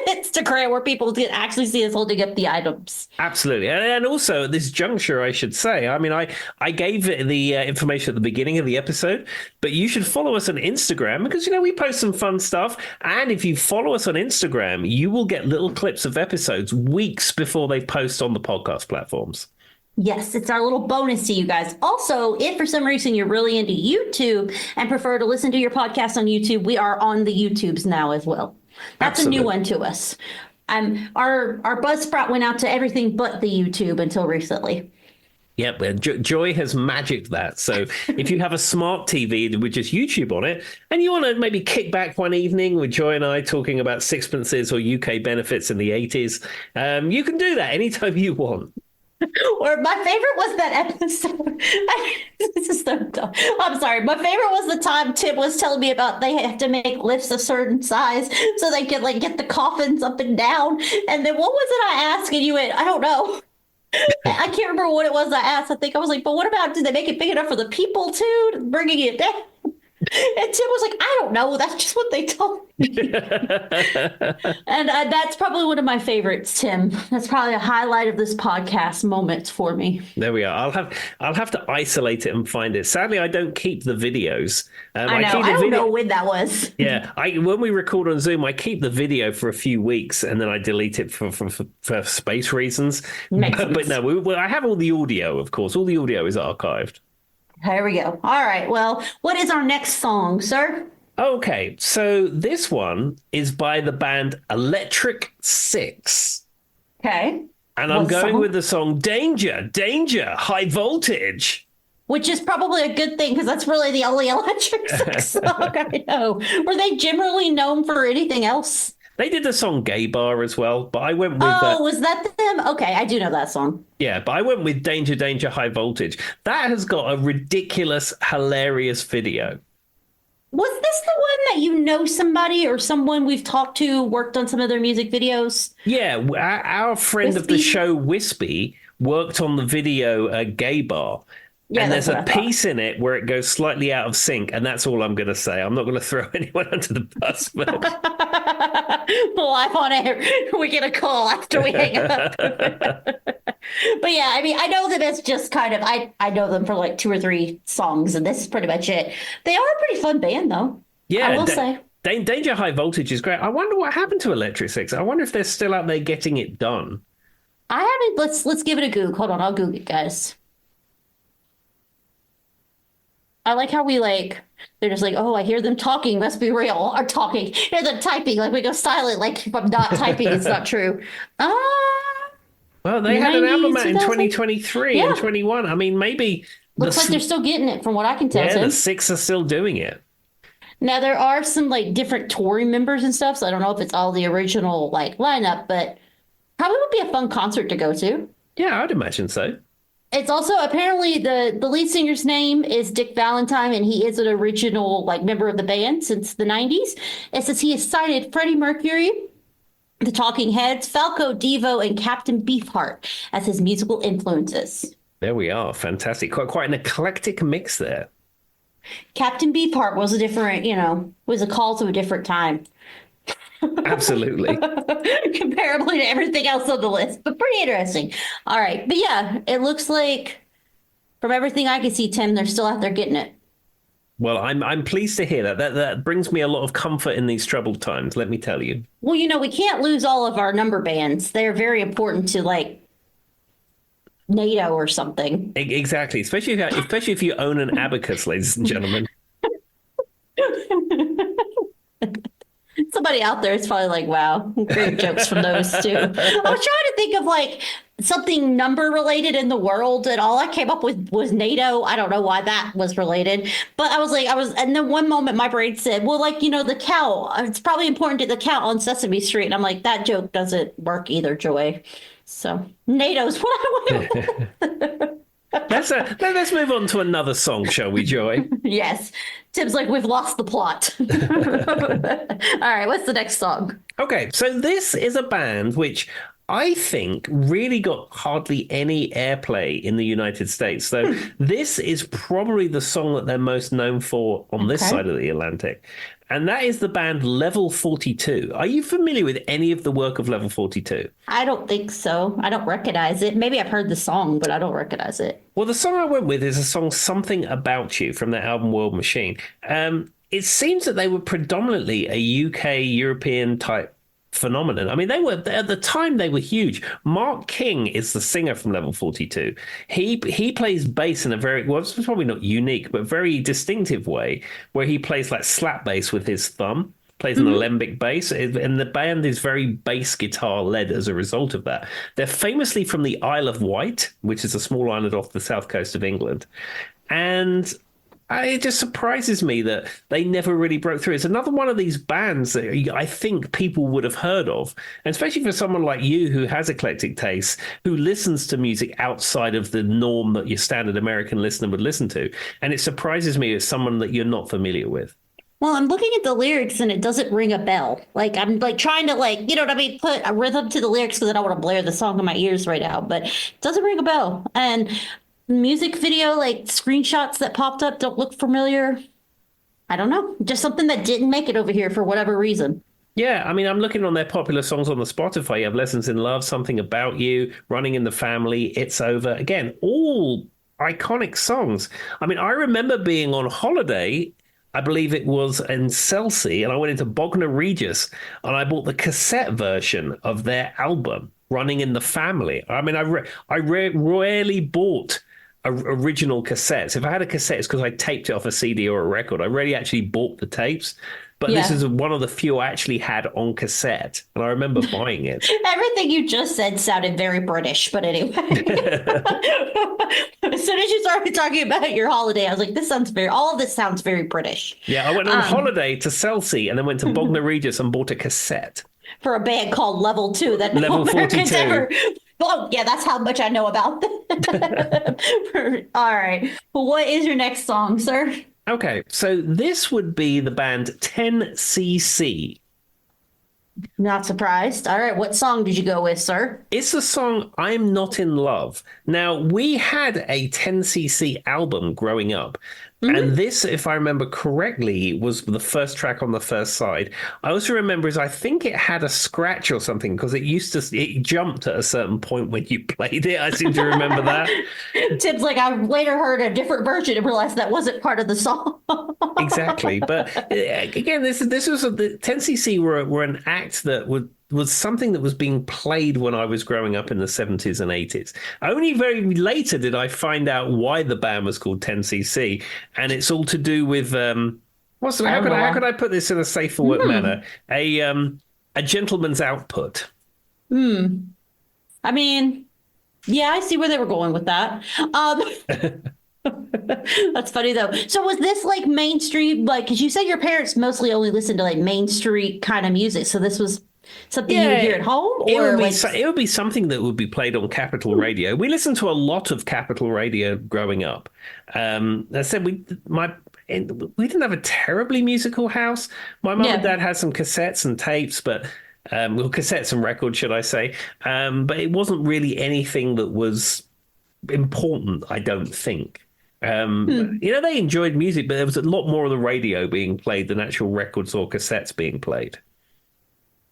Instagram where people can actually see us holding up the items. Absolutely. And also at this juncture, I should say, I mean, I gave the information at the beginning of the episode, but you should follow us on Instagram because, we post some fun stuff. And if you follow us on Instagram, you will get little clips of episodes weeks before they post on the podcast platforms. Yes, it's our little bonus to you guys. Also, if for some reason you're really into YouTube and prefer to listen to your podcast on YouTube, we are on the YouTubes now as well. That's Absolutely. A new one to us. Our Buzzsprout went out to everything but the YouTube until recently. Yep, Joy has magicked that. So if you have a smart TV with just YouTube on it, and you want to maybe kick back one evening with Joy and I talking about sixpences or UK benefits in the 80s, you can do that anytime you want. Or my favorite was that episode. This is so dumb. I'm sorry. My favorite was the time Tim was telling me about they have to make lifts a certain size so they could get the coffins up and down. And then what was it I asked? And you went, I don't know. I can't remember what it was I asked. I think I was like, but what about, did they make it big enough for the people too? Bringing it down. And Tim was like, I don't know. That's just what they told me. And that's probably one of my favorites, Tim. That's probably a highlight of this podcast moments for me. There we are. I'll have to isolate it and find it. Sadly, I don't keep the videos. I know. I don't know when that was. Yeah. When we record on Zoom, I keep the video for a few weeks and then I delete it for space reasons. But no, I have all the audio, of course. All the audio is archived. Here we go. All right. Well, what is our next song, sir? Okay. So this one is by the band Electric Six. Okay. And I'm going with the song Danger, Danger, High Voltage. Which is probably a good thing because that's really the only Electric Six song I know. Were they generally known for anything else? They did the song Gay Bar as well, but I went with... was that them? Okay, I do know that song. Yeah, but I went with Danger, Danger, High Voltage. That has got a ridiculous, hilarious video. Was this the one that somebody or someone we've talked to worked on some of their music videos? Yeah, our friend Wispy? Of the show, Wispy, worked on the video Gay Bar. Yeah, and there's a piece in it where it goes slightly out of sync, and that's all I'm going to say. I'm not going to throw anyone under the bus. But... Live on air, we get a call after we hang up. But yeah, I mean, I know that it's just kind of, I know them for 2 or 3 songs, and this is pretty much it. They are a pretty fun band, though. Yeah, I will say. Danger High Voltage is great. I wonder what happened to Electric Six. I wonder if they're still out there getting it done. I haven't. Let's give it a Goog. Hold on, I'll Goog it, guys. I like how we like. They're just like, oh, I hear them talking. Must be real. Or talking. Hear them typing. Like we go silent. Like if I'm not typing, it's not true. Well, they had an album out in 2000? 2023 Yeah. and 21. I mean, maybe Looks like they're still getting it from what I can tell. yeah, Tim. the Six are still doing it. Now there are some like different touring members and stuff, so I don't know if it's all the original like lineup, but probably would be a fun concert to go to. Yeah, I'd imagine so. It's also apparently the lead singer's name is Dick Valentine, and he is an original like member of the band since the 90s. It says he has cited Freddie Mercury, the Talking Heads, Falco, Devo, and Captain Beefheart as his musical influences. There we are. Fantastic. Quite an eclectic mix there. Captain Beefheart was a different, was a call to a different time. Absolutely. Comparably to everything else on the list, but pretty interesting. All right. But yeah, it looks like from everything I can see, Tim, they're still out there getting it. Well, I'm pleased to hear that. That brings me a lot of comfort in these troubled times, let me tell you. Well, we can't lose all of our number bands. They're very important to like NATO or something. Exactly. Especially if you own an abacus, ladies and gentlemen. Somebody out there is probably like, wow, great jokes from those too. I was trying to think of like something number related in the world, and all I came up with was NATO. I don't know why that was related, but and then one moment my brain said, well, like, the cow, it's probably important to the cow on Sesame Street. And I'm like, that joke doesn't work either, Joy. So NATO's what I went. Let's move on to another song, shall we, Joy? Yes. Tim's like, we've lost the plot. All right, what's the next song? Okay, so this is a band which I think really got hardly any airplay in the United States. So this is probably the song that they're most known for on this side of the Atlantic. And that is the band Level 42. Are you familiar with any of the work of Level 42? I don't think so. I don't recognize it. Maybe I've heard the song, but I don't recognize it. Well, the song I went with is a song Something About You from their album World Machine. It seems that they were predominantly a UK, European type phenomenon. I mean, they were at the time they were huge. Mark King is the singer from Level 42. He plays bass in a very, well, it's probably not unique, but very distinctive way, where he plays like slap bass with his thumb, plays an alembic bass, and the band is very bass guitar led as a result of that. They're famously from the Isle of Wight, which is a small island off the south coast of England, and it just surprises me that they never really broke through. It's another one of these bands that I think people would have heard of, and especially for someone like you who has eclectic tastes, who listens to music outside of the norm that your standard American listener would listen to. And it surprises me as someone that you're not familiar with. Well, I'm looking at the lyrics and it doesn't ring a bell. Like I'm like trying to like, put a rhythm to the lyrics because I don't want to blare the song in my ears right now, but it doesn't ring a bell. And music video, like screenshots that popped up don't look familiar. I don't know. Just something that didn't make it over here for whatever reason. Yeah, I mean, I'm looking on their popular songs on the Spotify. You have Lessons in Love, Something About You, Running in the Family, It's Over. Again, all iconic songs. I mean, I remember being on holiday, I believe it was in Chelsea, and I went into Bognor Regis, and I bought the cassette version of their album, Running in the Family. I mean, I rarely bought original cassettes. If I had a cassette, it's because I taped it off a CD or a record. I rarely actually bought the tapes. But this is one of the few I actually had on cassette, and I remember buying it. Everything you just said sounded very British, but anyway. As soon as you started talking about your holiday, I was like, all of this sounds very British. Yeah, I went on holiday to Chelsea and then went to Bognor Regis and bought a cassette. For a band called Level 2 that Level no Americans 42. ever... Oh, yeah, that's how much I know about them. All right. Well, what is your next song, sir? Okay, so this would be the band 10cc. Not surprised. All right, what song did you go with, sir? It's the song I'm Not in Love. Now, we had a 10cc album growing up. And this, if I remember correctly, was the first track on the first side. I also remember is I think it had a scratch or something because it jumped at a certain point when you played it. I seem to remember that. Tim's like, I later heard a different version and realized that wasn't part of the song. Exactly. But again, this was the 10cc were an act that was something that was being played when I was growing up in the 70s and 80s. Only very later did I find out why the band was called 10cc, and it's all to do with how could I put this in a safe for work manner? A gentleman's output. I mean, yeah, I see where they were going with that. That's funny though. So was this like mainstream? Like, because you said your parents mostly only listened to like Main Street kind of music, so this was something you would hear at home, or it would be something that would be played on Capital Radio. We listened to a lot of Capital Radio growing up. I said we didn't have a terribly musical house. My mum and dad had some cassettes and tapes, but cassettes and records, should I say? But it wasn't really anything that was important, I don't think. They enjoyed music, but there was a lot more of the radio being played than actual records or cassettes being played.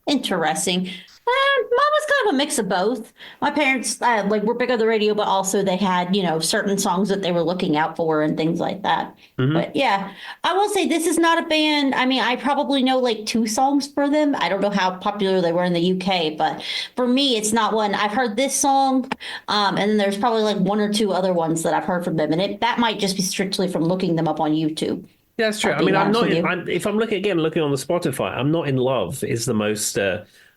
Interesting. Mine was kind of a mix of both. My parents were big on the radio, but also they had, certain songs that they were looking out for and things like that. But yeah, I will say this is not a band. I mean, I probably know like 2 songs for them. I don't know how popular they were in the UK, but for me, it's not one. I've heard this song, and then there's probably like 1 or 2 other ones that I've heard from them, and that might just be strictly from looking them up on YouTube. Yeah, that's true. I mean, if I'm looking on the Spotify, I'm Not in Love is the most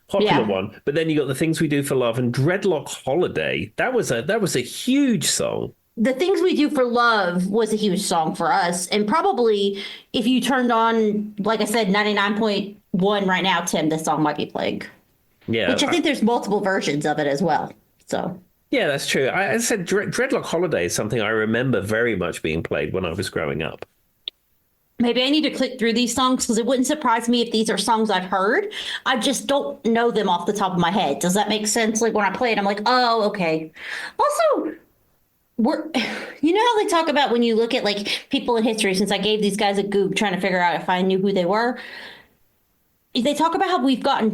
popular one. But then you got The Things We Do for Love and Dreadlock Holiday. That was a huge song. The Things We Do for Love was a huge song for us. And probably if you turned on, like I said, 99.1 right now, Tim, this song might be playing. Yeah. Which I think there's multiple versions of it as well. So. Yeah, that's true. I said Dreadlock Holiday is something I remember very much being played when I was growing up. Maybe I need to click through these songs because it wouldn't surprise me if these are songs I've heard. I just don't know them off the top of my head. Does that make sense? Like when I play it, I'm like, oh, okay. Also, you know how they talk about when you look at like people in history, since I gave these guys a Goog trying to figure out if I knew who they were. They talk about how we've gotten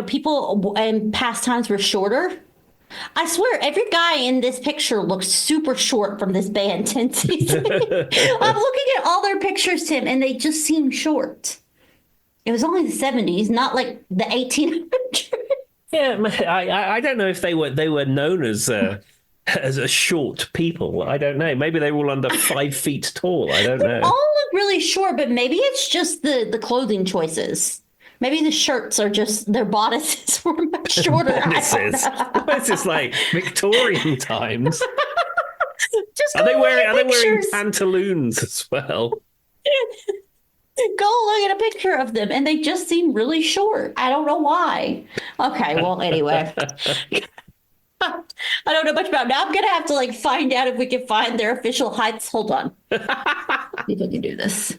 people in past times were shorter. I swear, every guy in this picture looks super short from this band, 10cc. I'm looking at all their pictures, Tim, and they just seem short. It was only the 70s, not like the 1800s. Yeah, I don't know if they were known as a short people. I don't know. Maybe they were all under 5 feet tall. I don't know. They all look really short, but maybe it's just the clothing choices. Maybe the shirts are just their bodices were much shorter. Bodices? It's just like Victorian times. Are they wearing pantaloons as well? Go look at a picture of them, and they just seem really short. I don't know why. Okay, well, anyway. I don't know much about it. Now I'm going to have to find out if we can find their official heights. Hold on. See if I can do this.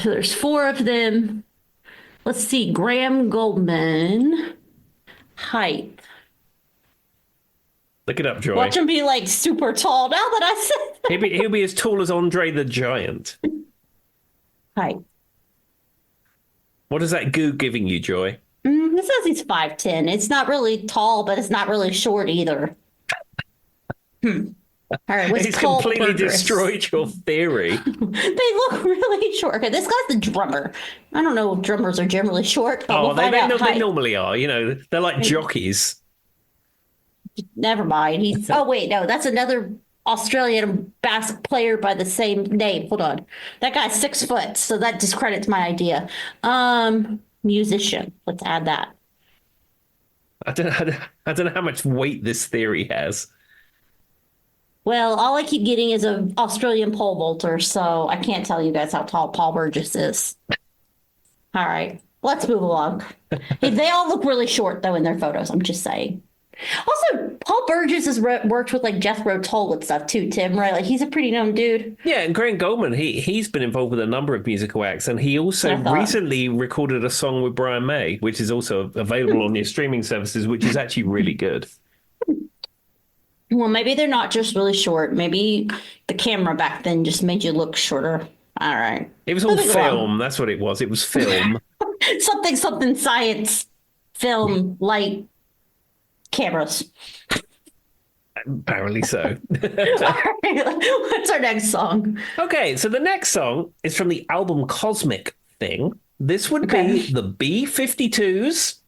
So there's 4 of them. Let's see, Graham Goldman, height. Look it up, Joy. Watch him be super tall now that I said that. He'll be as tall as Andre the Giant. Height. What is that goo giving you, Joy? It says he's 5'10". It's not really tall, but it's not really short either. All right, he's completely destroyed your theory. They look really short. Okay, this guy's the drummer. I don't know if drummers are generally short, but they normally are. They're like jockeys. Never mind. Oh wait, no, that's another Australian bass player by the same name. Hold on, that guy's 6 foot, so that discredits my idea. Musician. Let's add that. I don't know how much weight this theory has. Well, all I keep getting is an Australian pole vaulter, so I can't tell you guys how tall Paul Burgess is. All right, let's move along. They all look really short, though, in their photos. I'm just saying. Also, Paul Burgess has worked with Jethro Tull and stuff too, Tim, right? He's a pretty known dude. Yeah, and Graham Goldman, he's been involved with a number of musical acts, and he also recently recorded a song with Brian May, which is also available on your streaming services, which is actually really good. Well, maybe they're not just really short. Maybe the camera back then just made you look shorter. All right. It was all Moving film. along. That's what it was. It was film. Something science, film, light, cameras. Apparently so. All right, what's our next song? Okay, so the next song is from the album Cosmic Thing. This would be the B-52s.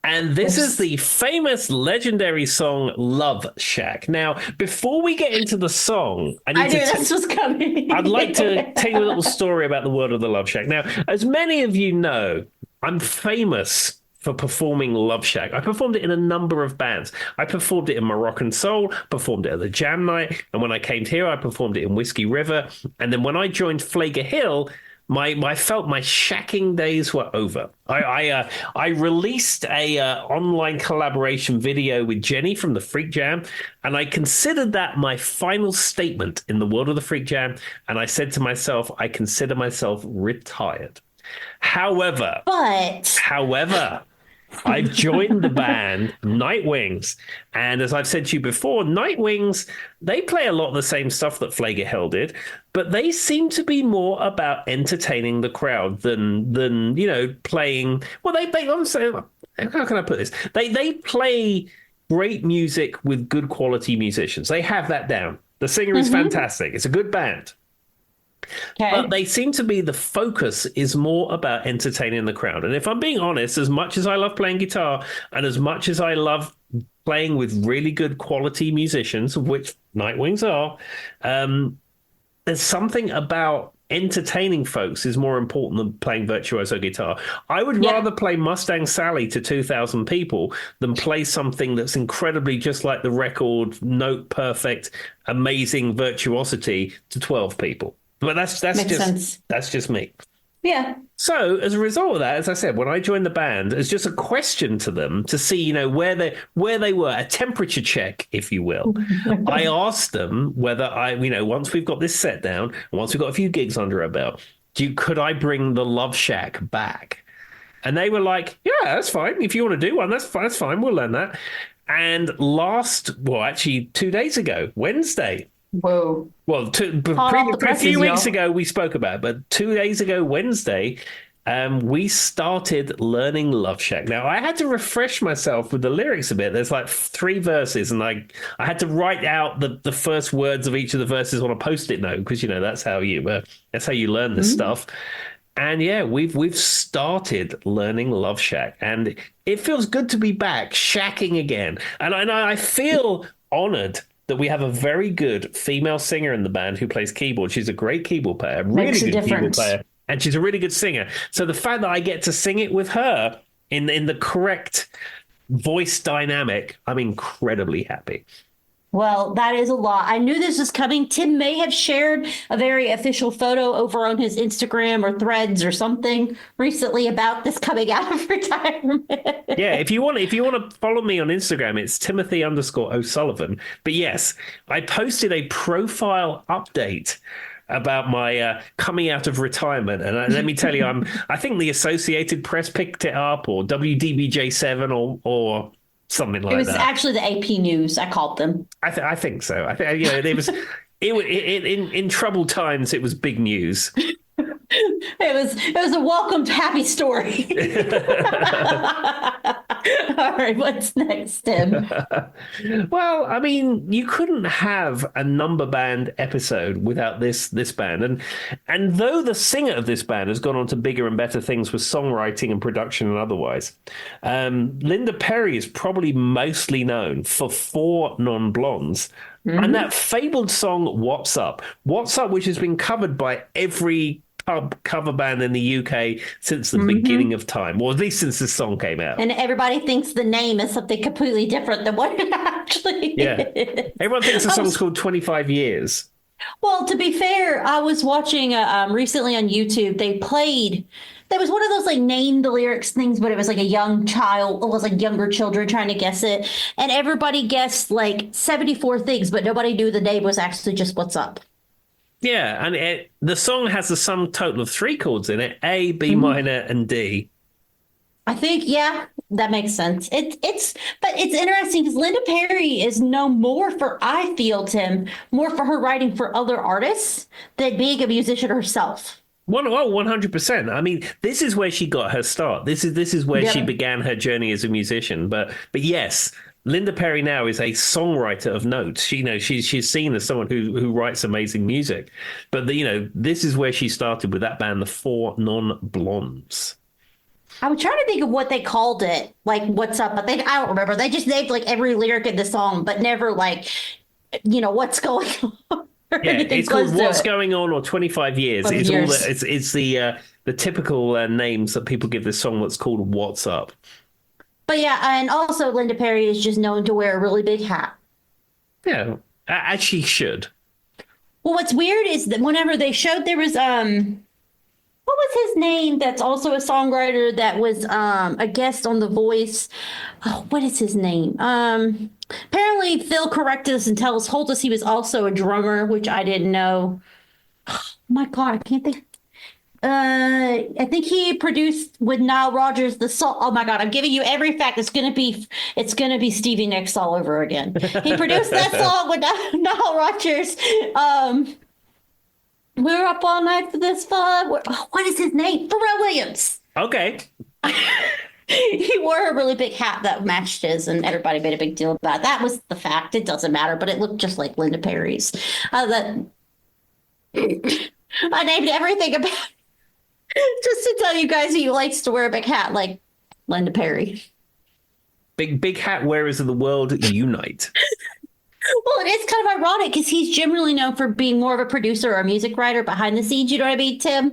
And this is the famous legendary song Love Shack. Now, before we get into the song, I knew this was coming. I'd like to tell you a little story about the world of the Love Shack. Now, as many of you know, I'm famous for performing Love Shack. I performed it in a number of bands. I performed it in Moroccan Soul, performed it at the Jam Night, and when I came here, I performed it in Whiskey River. And then when I joined Flagger Hill, I felt my shacking days were over. I released a online collaboration video with Jenny from the Freak Jam, and I considered that my final statement in the world of the Freak Jam. And I said to myself, I consider myself retired. However, I've joined the band Nightwings. And as I've said to you before, Nightwings, they play a lot of the same stuff that Flagger Hill did, but they seem to be more about entertaining the crowd than playing. Well, I'm saying, how can I put this? They play great music with good quality musicians. They have that down. The singer is fantastic. It's a good band. Okay. But they seem to be the focus is more about entertaining the crowd. And if I'm being honest, as much as I love playing guitar and as much as I love playing with really good quality musicians, of which Nightwings are, there's something about entertaining folks is more important than playing virtuoso guitar. I would rather play Mustang Sally to 2,000 people than play something that's incredibly just like the record, note perfect, amazing virtuosity to 12 people. But that's just me. Yeah. So as a result of that, as I said, when I joined the band, it's just a question to them to see, where they were, a temperature check, if you will. I asked them whether once we've got this set down, once we've got a few gigs under our belt, could I bring the Love Shack back? And they were like, yeah, that's fine. If you want to do one, that's fine. We'll learn that. And 2 days ago, Wednesday. Whoa. Well, a few weeks ago, we spoke about it, but 2 days ago, Wednesday, we started learning Love Shack. Now, I had to refresh myself with the lyrics a bit. There's like 3 verses, and I had to write out the first words of each of the verses on a Post-it note, because, that's how you learn this stuff. And yeah, we've started learning Love Shack, and it feels good to be back, shacking again. And I feel honored that we have a very good female singer in the band who plays keyboard. She's a great keyboard player, really good keyboard player, and she's a really good singer. So the fact that I get to sing it with her in the correct voice dynamic, I'm incredibly happy. Well, that is a lot. I knew this was coming. Tim may have shared a very official photo over on his Instagram or Threads or something recently about this coming out of retirement. Yeah, if you want to follow me on Instagram, it's Timothy_O'Sullivan. But yes, I posted a profile update about my coming out of retirement, and let me tell you, I think the Associated Press picked it up, or WDBJ7, or something like that. It was actually the AP News. I called them. I think so. I think it was. In troubled times, it was big news. It was a welcomed happy story. All right, what's next, Tim? Well, I mean, you couldn't have a number band episode without this band, and though the singer of this band has gone on to bigger and better things with songwriting and production and otherwise, Linda Perry is probably mostly known for 4 Non-Blondes. Mm-hmm. And that fabled song What's Up, which has been covered by every cover band in the UK since the beginning of time, or at least since this song came out. And everybody thinks the name is something completely different than what it actually is. Everyone thinks the song's called 25 Years. Well, to be fair, I was watching recently on YouTube, there was one of those like name the lyrics things, but it was like a young child, it was like younger children trying to guess it. And everybody guessed like 74 things, but nobody knew the name was actually just What's Up. Yeah, and the song has a sum total of 3 chords in it, A, B minor, and D. I think, yeah. That makes sense. But it's interesting because Linda Perry is known more for, I feel, Tim, more for her writing for other artists than being a musician herself. 100%. I mean, this is where she got her start. This is where she Yep. began her journey as a musician. But yes, Linda Perry now is a songwriter of note. She's seen as someone who writes amazing music. But this is where she started with that band, the Four Non Blondes. I was trying to think of what they called it, like "What's Up," but I don't remember. They just named like every lyric in the song, but never like, what's going on or Yeah, anything it's called close to "What's it. Going On" or "25 Years." Of It's all years. it's the typical names that people give this song. That's called "What's Up." But yeah, and also Linda Perry is just known to wear a really big hat. Yeah, as she should. Well, what's weird is that whenever they showed there was what was his name? That's also a songwriter that was a guest on The Voice. Oh, what is his name? Apparently Phil corrected us and told us he was also a drummer, which I didn't know. Oh my God, I can't think. I think he produced with Nile Rodgers the song. Oh my God, I'm giving you every fact. It's gonna be Stevie Nicks all over again. He produced that song with Nile Rodgers. We were up all night for this fun. What is his name? Pharrell Williams. Okay. He wore a really big hat that matched his, and everybody made a big deal about it. That was the fact. It doesn't matter, but it looked just like Linda Perry's. That I named everything about just to tell you guys he likes to wear a big hat like Linda Perry. Big hat wearers of the world unite. Well, it is kind of ironic because he's generally known for being more of a producer or a music writer behind the scenes, you know what I mean, Tim?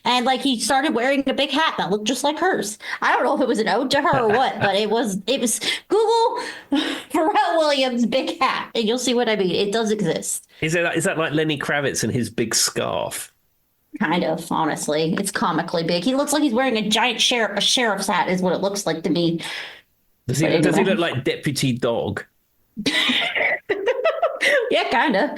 And like he started wearing a big hat that looked just like hers. I don't know if it was an ode to her or what, but it was Google Pharrell Williams big hat and you'll see what I mean. It does exist. Is that like Lenny Kravitz and his big scarf? Kind of, honestly. It's comically big. He looks like he's wearing a giant sheriff's hat is what it looks like to me. Does he look like Deputy Dog? Yeah, kind of.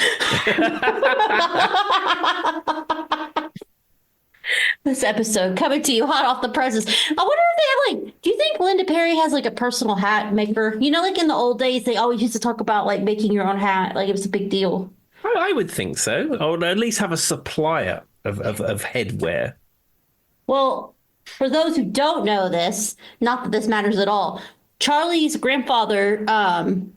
This episode coming to you hot off the presses. I wonder if they have like, do you think Linda Perry has like a personal hat maker? Like in the old days, they always used to talk about like making your own hat. Like it was a big deal. I would think so. Or at least have a supplier of headwear. Well, for those who don't know this, not that this matters at all, Charlie's grandfather,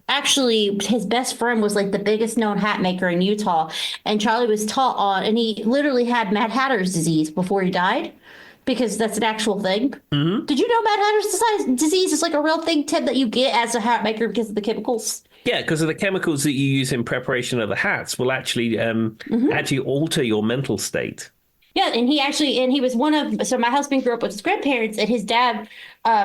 actually, his best friend was like the biggest known hat maker in Utah. And Charlie was taught on, and he literally had Mad Hatter's disease before he died because that's an actual thing. Mm-hmm. Did you know Mad Hatter's disease is like a real thing, Ted, that you get as a hat maker because of the chemicals? Yeah, because of the chemicals that you use in preparation of the hats will actually alter your mental state. Yeah, and he was so my husband grew up with his grandparents, and his dad,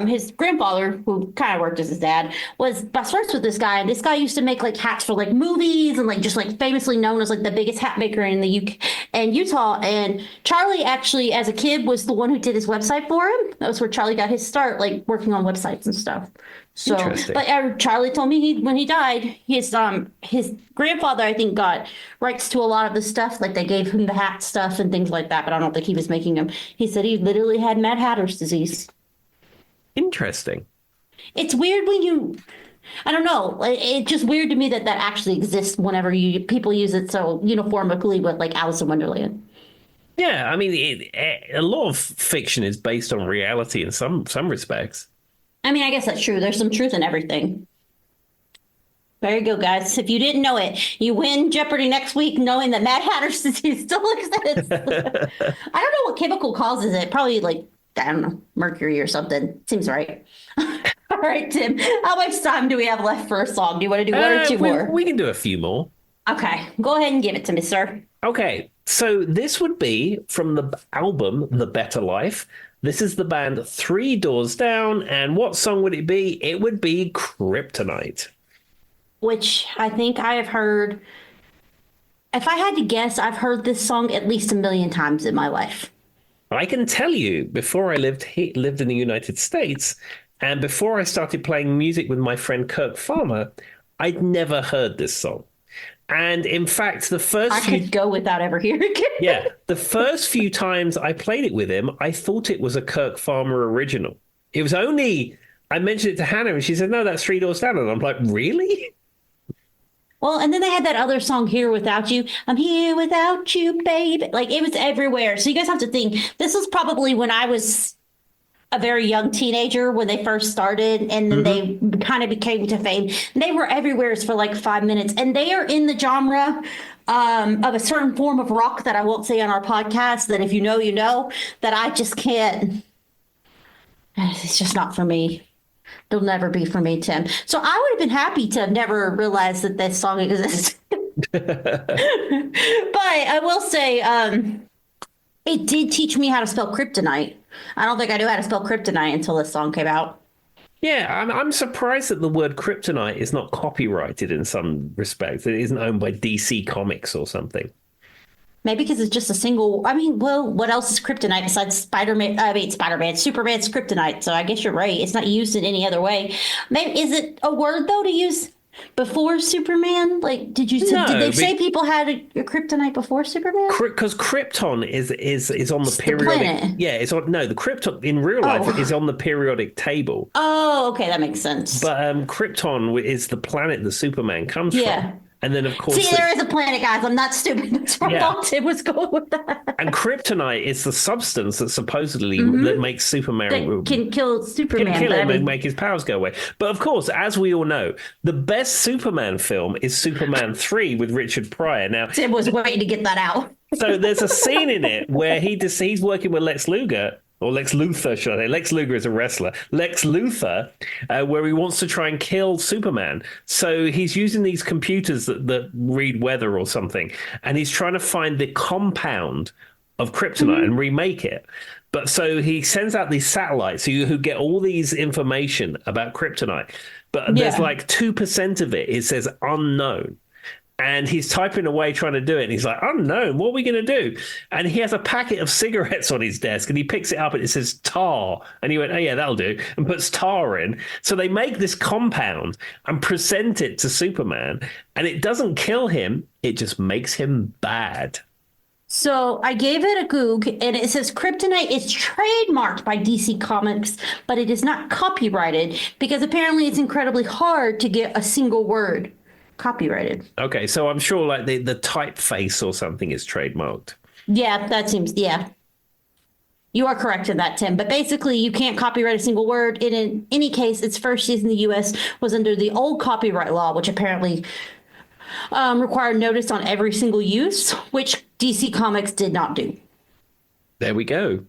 his grandfather, who kind of worked as his dad, was best friends with this guy, and this guy used to make like hats for like movies and like just like famously known as like the biggest hat maker in the UK and Utah. And Charlie actually, as a kid, was the one who did his website for him. That was where Charlie got his start, like working on websites and stuff. So, Interesting. but Charlie told me when he died, his grandfather, I think, got rights to a lot of the stuff. Like they gave him the hat stuff and things like that. But I don't think he was making them. He said he literally had Mad Hatter's disease. Interesting. It's weird I don't know. It's just weird to me that actually exists whenever people use it so uniformly with like Alice in Wonderland. Yeah, I mean, a lot of fiction is based on reality in some respects. I mean, I guess that's true. There's some truth in everything. There you go, guys. If you didn't know it, you win Jeopardy next week knowing that Mad Hatter's disease still exists. I don't know what chemical causes it. Probably like, I don't know, mercury or something. Seems right. All right, Tim. How much time do we have left for a song? Do you want to do one or two more? We can do a few more. Okay. Go ahead and give it to me, sir. Okay. So this would be from the album The Better Life. This is the band Three Doors Down. And what song would it be? It would be Kryptonite. Which I think I have heard. If I had to guess, I've heard this song at least 1,000,000 times in my life. I can tell you, before I lived in the United States, and before I started playing music with my friend Kirk Farmer, I'd never heard this song. And in fact, I could go without ever hearing it. yeah, the first few times I played it with him, I thought it was a Kirk Farmer original. It was only I mentioned it to Hannah, and she said, "No, that's Three Doors Down." And I'm like, "Really?" Well, and then they had that other song, Here Without You. I'm here without you, baby. Like it was everywhere. So you guys have to think this was probably when I was a very young teenager when they first started, and then Hmm. they kind of became to fame. And they were everywhere for like 5 minutes, and they are in the genre of a certain form of rock that I won't say on our podcast. That if you know, you know. That I just can't. It's just not for me. It'll never be for me, Tim. So I would have been happy to have never realized that this song exists. But I will say, it did teach me how to spell kryptonite. I don't think I knew how to spell kryptonite until this song came out. Yeah, I'm surprised that the word kryptonite is not copyrighted in some respects. It isn't owned by DC Comics or something. Maybe because it's just a single. I mean, well, what else is kryptonite besides Spider-Man? I mean, Spider-Man, Superman's kryptonite. So I guess you're right. It's not used in any other way. Maybe is it a word though to use before Superman? Like, did No, they say people had a kryptonite before Superman? because Krypton is on the The periodic. planet. Yeah, it's on. No, the Krypton in real life Oh. is on the periodic table. Oh, okay, that makes sense. But Krypton is the planet that Superman comes Yeah. from. And then, of course, See, there is a planet, guys. I'm not stupid. That's where I Yeah. thought Tim was going with that. and kryptonite is the substance that supposedly that makes Superman That can kill Superman. kill but I him mean, and make his powers go away. But of course, as we all know, the best Superman film is Superman 3 with Richard Pryor. Now, Tim was waiting to get that out. so there's a scene in it where he's working with Lex Luger. Or Lex Luthor, should I say? Lex Luger is a wrestler. Lex Luthor, where he wants to try and kill Superman. So he's using these computers that read weather or something. And he's trying to find the compound of kryptonite and remake it. But so he sends out these satellites who get all these information about kryptonite. But there's Yeah. like 2% of it says unknown. And he's typing away trying to do it. And he's like, unknown, what are we going to do? And he has a packet of cigarettes on his desk and he picks it up and it says tar. And he went, oh, yeah, that'll do. And puts tar in. So they make this compound and present it to Superman. And it doesn't kill him, it just makes him bad. So I gave it a Goog, and it says kryptonite is trademarked by DC Comics, but it is not copyrighted because apparently it's incredibly hard to get a single word copyrighted. Okay, so I'm sure like the typeface or something is trademarked. Yeah, that seems, yeah. You are correct in that, Tim. But basically, you can't copyright a single word. And in any case, its first use in the U.S. was under the old copyright law, which apparently required notice on every single use, which DC Comics did not do. There we go.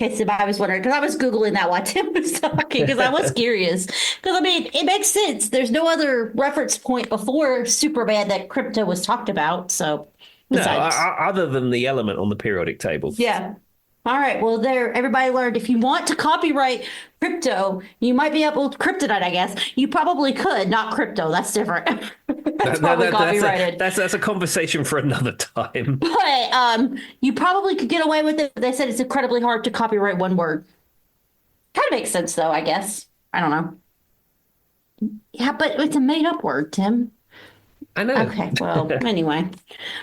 Okay, so I was wondering, because I was Googling that while Tim was talking, because I was curious. Because, I mean, it makes sense. There's no other reference point before Superman that crypto was talked about. So, No, besides. other than the element on the periodic table. Yeah. All right. Well, there, everybody learned if you want to copyright crypto, you might be able kryptonite, I guess. You probably could, not crypto. That's different. That's probably copyrighted. That's a conversation for another time. But you probably could get away with it. They said it's incredibly hard to copyright one word. Kind of makes sense, though, I guess. I don't know. Yeah, but it's a made-up word, Tim. I know. Okay. Well, anyway.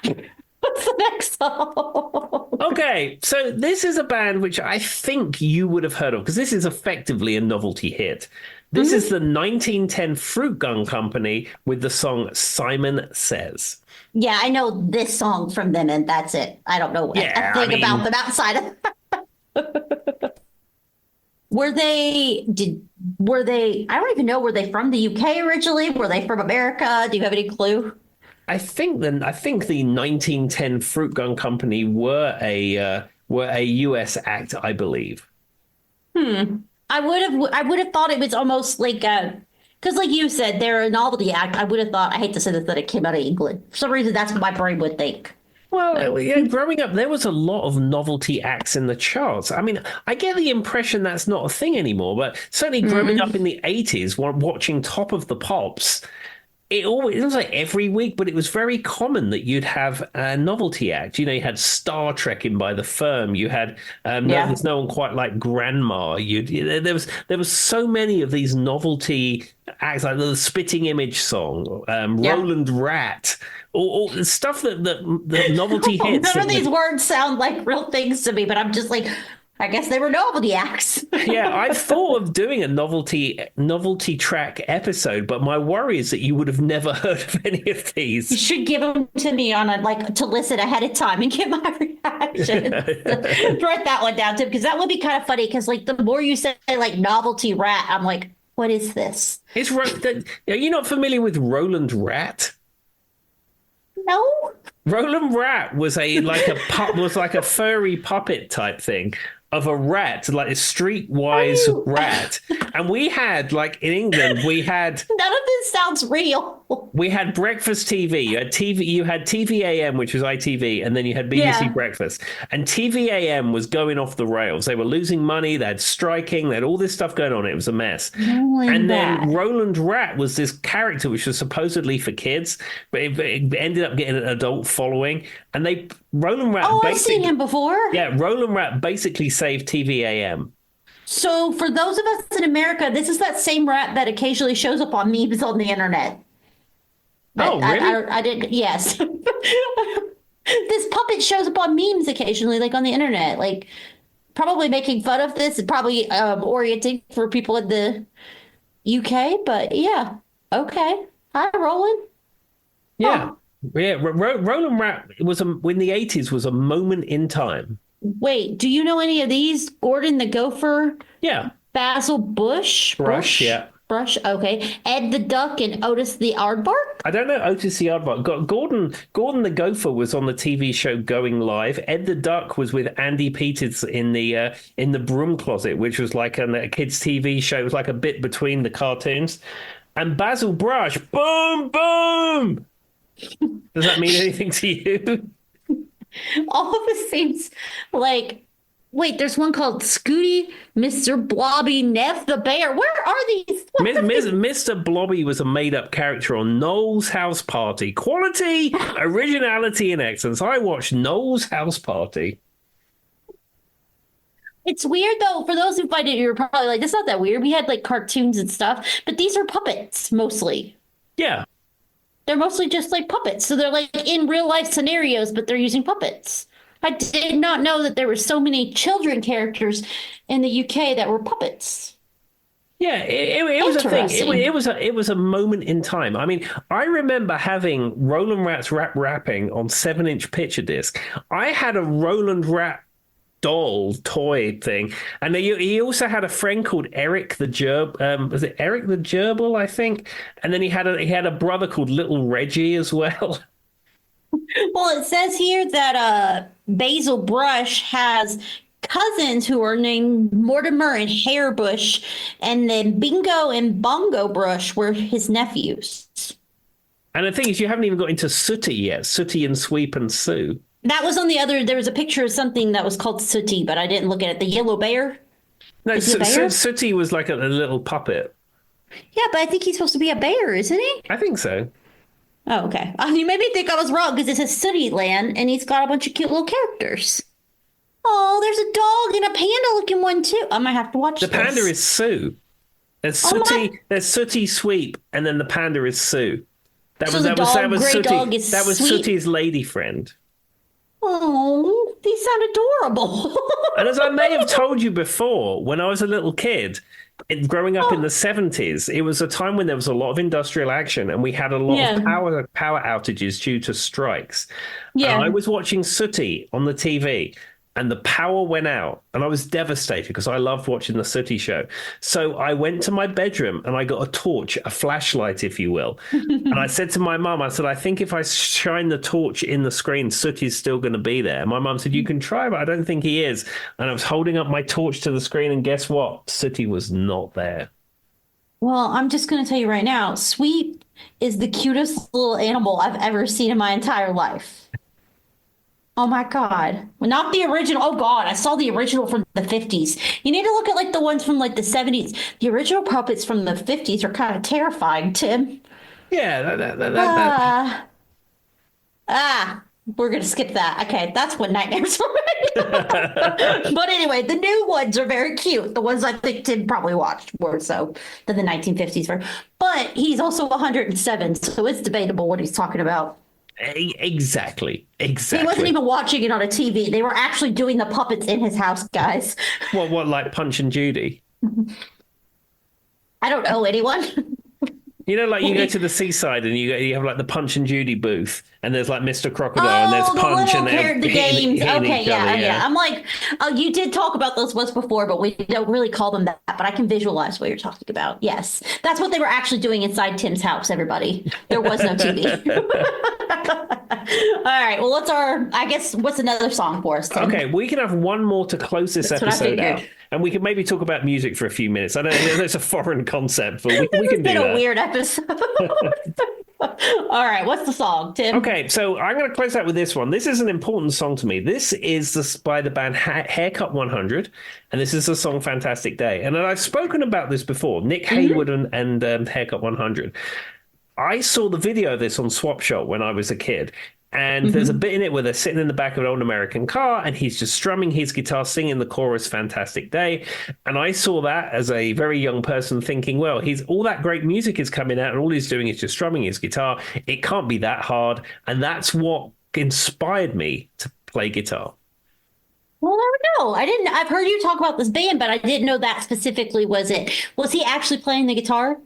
What's the next song? Okay, so this is a band which I think you would have heard of because this is effectively a novelty hit. This is the 1910 Fruit Gun Company with the song Simon Says. Yeah, I know this song from them, and that's it. I don't know Yeah, a thing I mean- about them outside of. Were they? I don't even know. Were they from the UK originally? Were they from America? Do you have any clue? I think the 1910 Fruit Gun Company were a US act, I believe. I would have thought it was almost like because like you said, they're a novelty act. I would have thought. I hate to say this, that it came out of England. For some reason, that's what my brain would think. Well, yeah, growing up, there was a lot of novelty acts in the charts. I mean, I get the impression that's not a thing anymore, but certainly growing up in the 80s, while watching Top of the Pops, it was like every week, but it was very common that you'd have a novelty act. You know, you had Star Trek in by the Firm. You had There's No One Quite Like Grandma. There was so many of these novelty acts, like the Spitting Image song, Roland Rat, all the stuff that novelty hits. None of these words sound like real things to me, but I'm just like, I guess they were novelty acts. Yeah, I've thought of doing a novelty track episode, but my worry is that you would have never heard of any of You these. should give them to me on a like to listen ahead of time and get my reaction. Write that one down too, because that would be kind of funny. Because like the more you say like novelty rat, I'm like, what is this? Are you not familiar with Roland Rat? No. Roland Rat was like a furry puppet type thing of a rat, like a streetwise rat. And we had, like in England, None of this sounds real. we had breakfast TV. You had TVAM, which was ITV, and then you had BBC Yeah. Breakfast. And TVAM was going off the rails. They were losing money, they had striking, they had all this stuff going on. It was a mess. And then Roland Rat was this character which was supposedly for kids, but it ended up getting an adult following. And Roland Rat Oh, I've basically, seen him before. yeah, Roland Rat basically saved TVAM. So for those of us in America, this is that same rat that occasionally shows up on memes on the internet. Oh, really? I didn't. Yes. This puppet shows up on memes occasionally, like on the internet, like probably making fun of this and probably orienting for people in the UK. But yeah, okay. Hi, Roland. Yeah. Huh. Yeah, Roland Rat in the 80s was a moment in time. Wait, do you know any of these? Gordon the Gopher, Yeah. Basil Brush, yeah. Brush, okay. Ed the Duck and Otis the Aardvark? I don't know Otis the Aardvark. Gordon the Gopher was on the TV show Going Live. Ed the Duck was with Andy Peters in the Broom Closet, which was like a kids' TV show. It was like a bit between the cartoons. And Basil Brush, boom, boom. Does that mean anything to you? All of this seems like, wait, there's one called Scooty, Mr. Blobby, Neff the Bear. Where are these? Mr. Blobby was a made-up character on Noel's House Party. Quality, originality, and excellence. I watched Noel's House Party. It's weird though. For those who find it, you're probably like, it's not that weird. We had like cartoons and stuff, but these are puppets mostly. Yeah. They're mostly just like puppets. So they're like in real life scenarios, but they're using puppets. I did not know that there were so many children characters in the UK that were puppets. Yeah, it was a thing. Interesting. It was a moment in time. I mean, I remember having Roland Rat's rapping on 7-inch picture disc. I had a Roland Rat doll toy thing, and he also had a friend called Eric the was it Eric the Gerbil, I think? And then he had a brother called Little Reggie as well. Well, it says here that Basil Brush has cousins who are named Mortimer and Hairbush, and then Bingo and Bongo Brush were his nephews. And the thing is, you haven't even got into Sooty yet. Sooty and Sweep and Sue. That was on the other. There was a picture of something that was called Sooty, but I didn't look at it. The yellow bear. No, Is he a bear? Sooty was like a little puppet. Yeah, but I think he's supposed to be a bear, isn't he? I think so. Oh, okay. You made me think I was wrong because it says Sooty Land, and he's got a bunch of cute little characters. Oh, there's a dog and a panda-looking one too. I might have to watch The this. panda is Sue. There's Oh, Sooty, there's Sooty Sweep, and then the panda is Sue. So the gray dog is that was Sweep? Sooty's lady friend. Oh, these sound adorable. And as I may have told you before, when I was a little kid, growing up in the 70s, it was a time when there was a lot of industrial action and we had a lot Yeah. of power outages due to strikes. Yeah. And I was watching Sooty on the TV and the power went out and I was devastated because I loved watching the Sooty show. So I went to my bedroom and I got a torch, a flashlight, if you will. And I said to my mum, I said, I think if I shine the torch in the screen, Sooty's still going to be there. And my mum said, you can try, but I don't think he is. And I was holding up my torch to the screen and guess what? Sooty was not there. Well, I'm just going to tell you right now, Sweep is the cutest little animal I've ever seen in my entire life. Oh my God. Not the original. Oh God, I saw the original from the 50s. You need to look at like the ones from like the 70s. The original puppets from the 50s are kind of terrifying, Tim. Yeah, that. We're going to skip that. Okay, that's what nightmares were. But anyway, the new ones are very cute. The ones I think Tim probably watched more so than the 1950s version. But he's also 107, so it's debatable what he's talking about. Exactly. He wasn't Exactly. even watching it on a TV. They were actually doing the puppets in his house, guys. What, like Punch and Judy? I don't know anyone. You know, like you go to the seaside and you have like the Punch and Judy booth, and there's like Mr. Crocodile, and there's Oh, the Punch, little and they're the games. hitting Okay, each yeah, other. yeah. Yeah. I'm like, oh, you did talk about those once before, but we don't really call them that. But I can visualize what you're talking about. Yes, that's what they were actually doing inside Tim's house. Everybody, there was no TV. All right. Well, I guess, what's another song for us, Tim? Okay, we can have one more to close this That's what I episode out, figured. and we can maybe talk about music for a few minutes. I know it's a foreign concept, but we This can has been do a that. weird episode. All right. What's the song, Tim? Okay, so I'm going to close out with this one. This is an important song to me. This is by the band Haircut 100, and this is the song "Fantastic Day." And I've spoken about this before. Nick Haywood and Haircut 100. I saw the video of this on Swap Shop when I was a kid. And there's a bit in it where they're sitting in the back of an old American car and he's just strumming his guitar, singing the chorus, Fantastic Day. And I saw that as a very young person thinking, well, he's all that great music is coming out and all he's doing is just strumming his guitar. It can't be that hard. And that's what inspired me to play guitar. Well, there we go. I've heard you talk about this band, but I didn't know that specifically was it. Was he actually playing the guitar?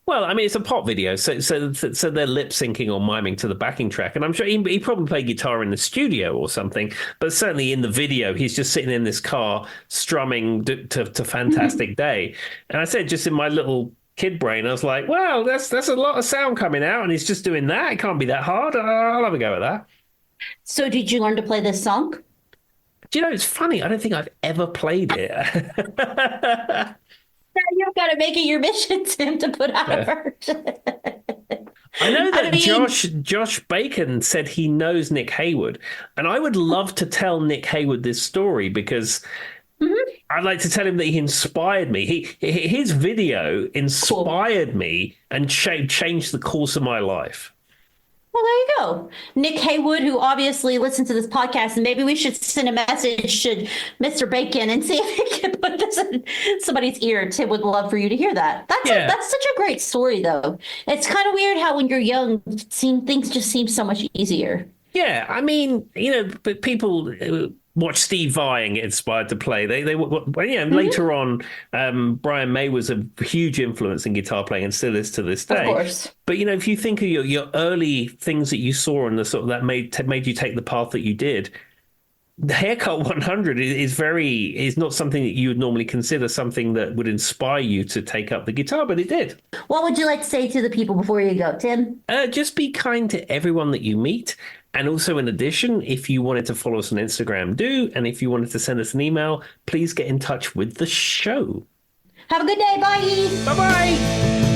Well, I mean, it's a pop video, so they're lip syncing or miming to the backing track, and I'm sure he probably played guitar in the studio or something. But certainly in the video, he's just sitting in this car strumming to "Fantastic Day." And I said, just in my little kid brain, I was like, "Well, that's a lot of sound coming out, and he's just doing that. It can't be that hard. I'll have a go at that." So did you learn to play this song? Do you know? It's funny. I don't think I've ever played it. Now you've got to make it your mission, Tim, to put out a version. I know that I mean, Josh Bacon said he knows Nick Haywood, and I would love to tell Nick Haywood this story because I'd like to tell him that he inspired me. His video inspired me and changed the course of my life. well, there you go. Nick Haywood, who obviously listens to this podcast, and maybe we should send a message to Mr. Bacon and see if he can put this in somebody's ear. Tim would love for you to hear that. That's such a great story, though. It's kind of weird how when you're young, things just seem so much easier. Yeah, I mean, but people watch Steve Vai and get inspired to play. Later on, Brian May was a huge influence in guitar playing and still is to this day. Of course. But if you think of your early things that you saw and the sort of that made you take the path that you did, the Haircut 100 is not something that you would normally consider something that would inspire you to take up the guitar, but it did. What would you like to say to the people before you go, Tim? Just be kind to everyone that you meet. And also, in addition, if you wanted to follow us on Instagram, do. And if you wanted to send us an email, please get in touch with the show. Have a good day. Bye. Bye-bye.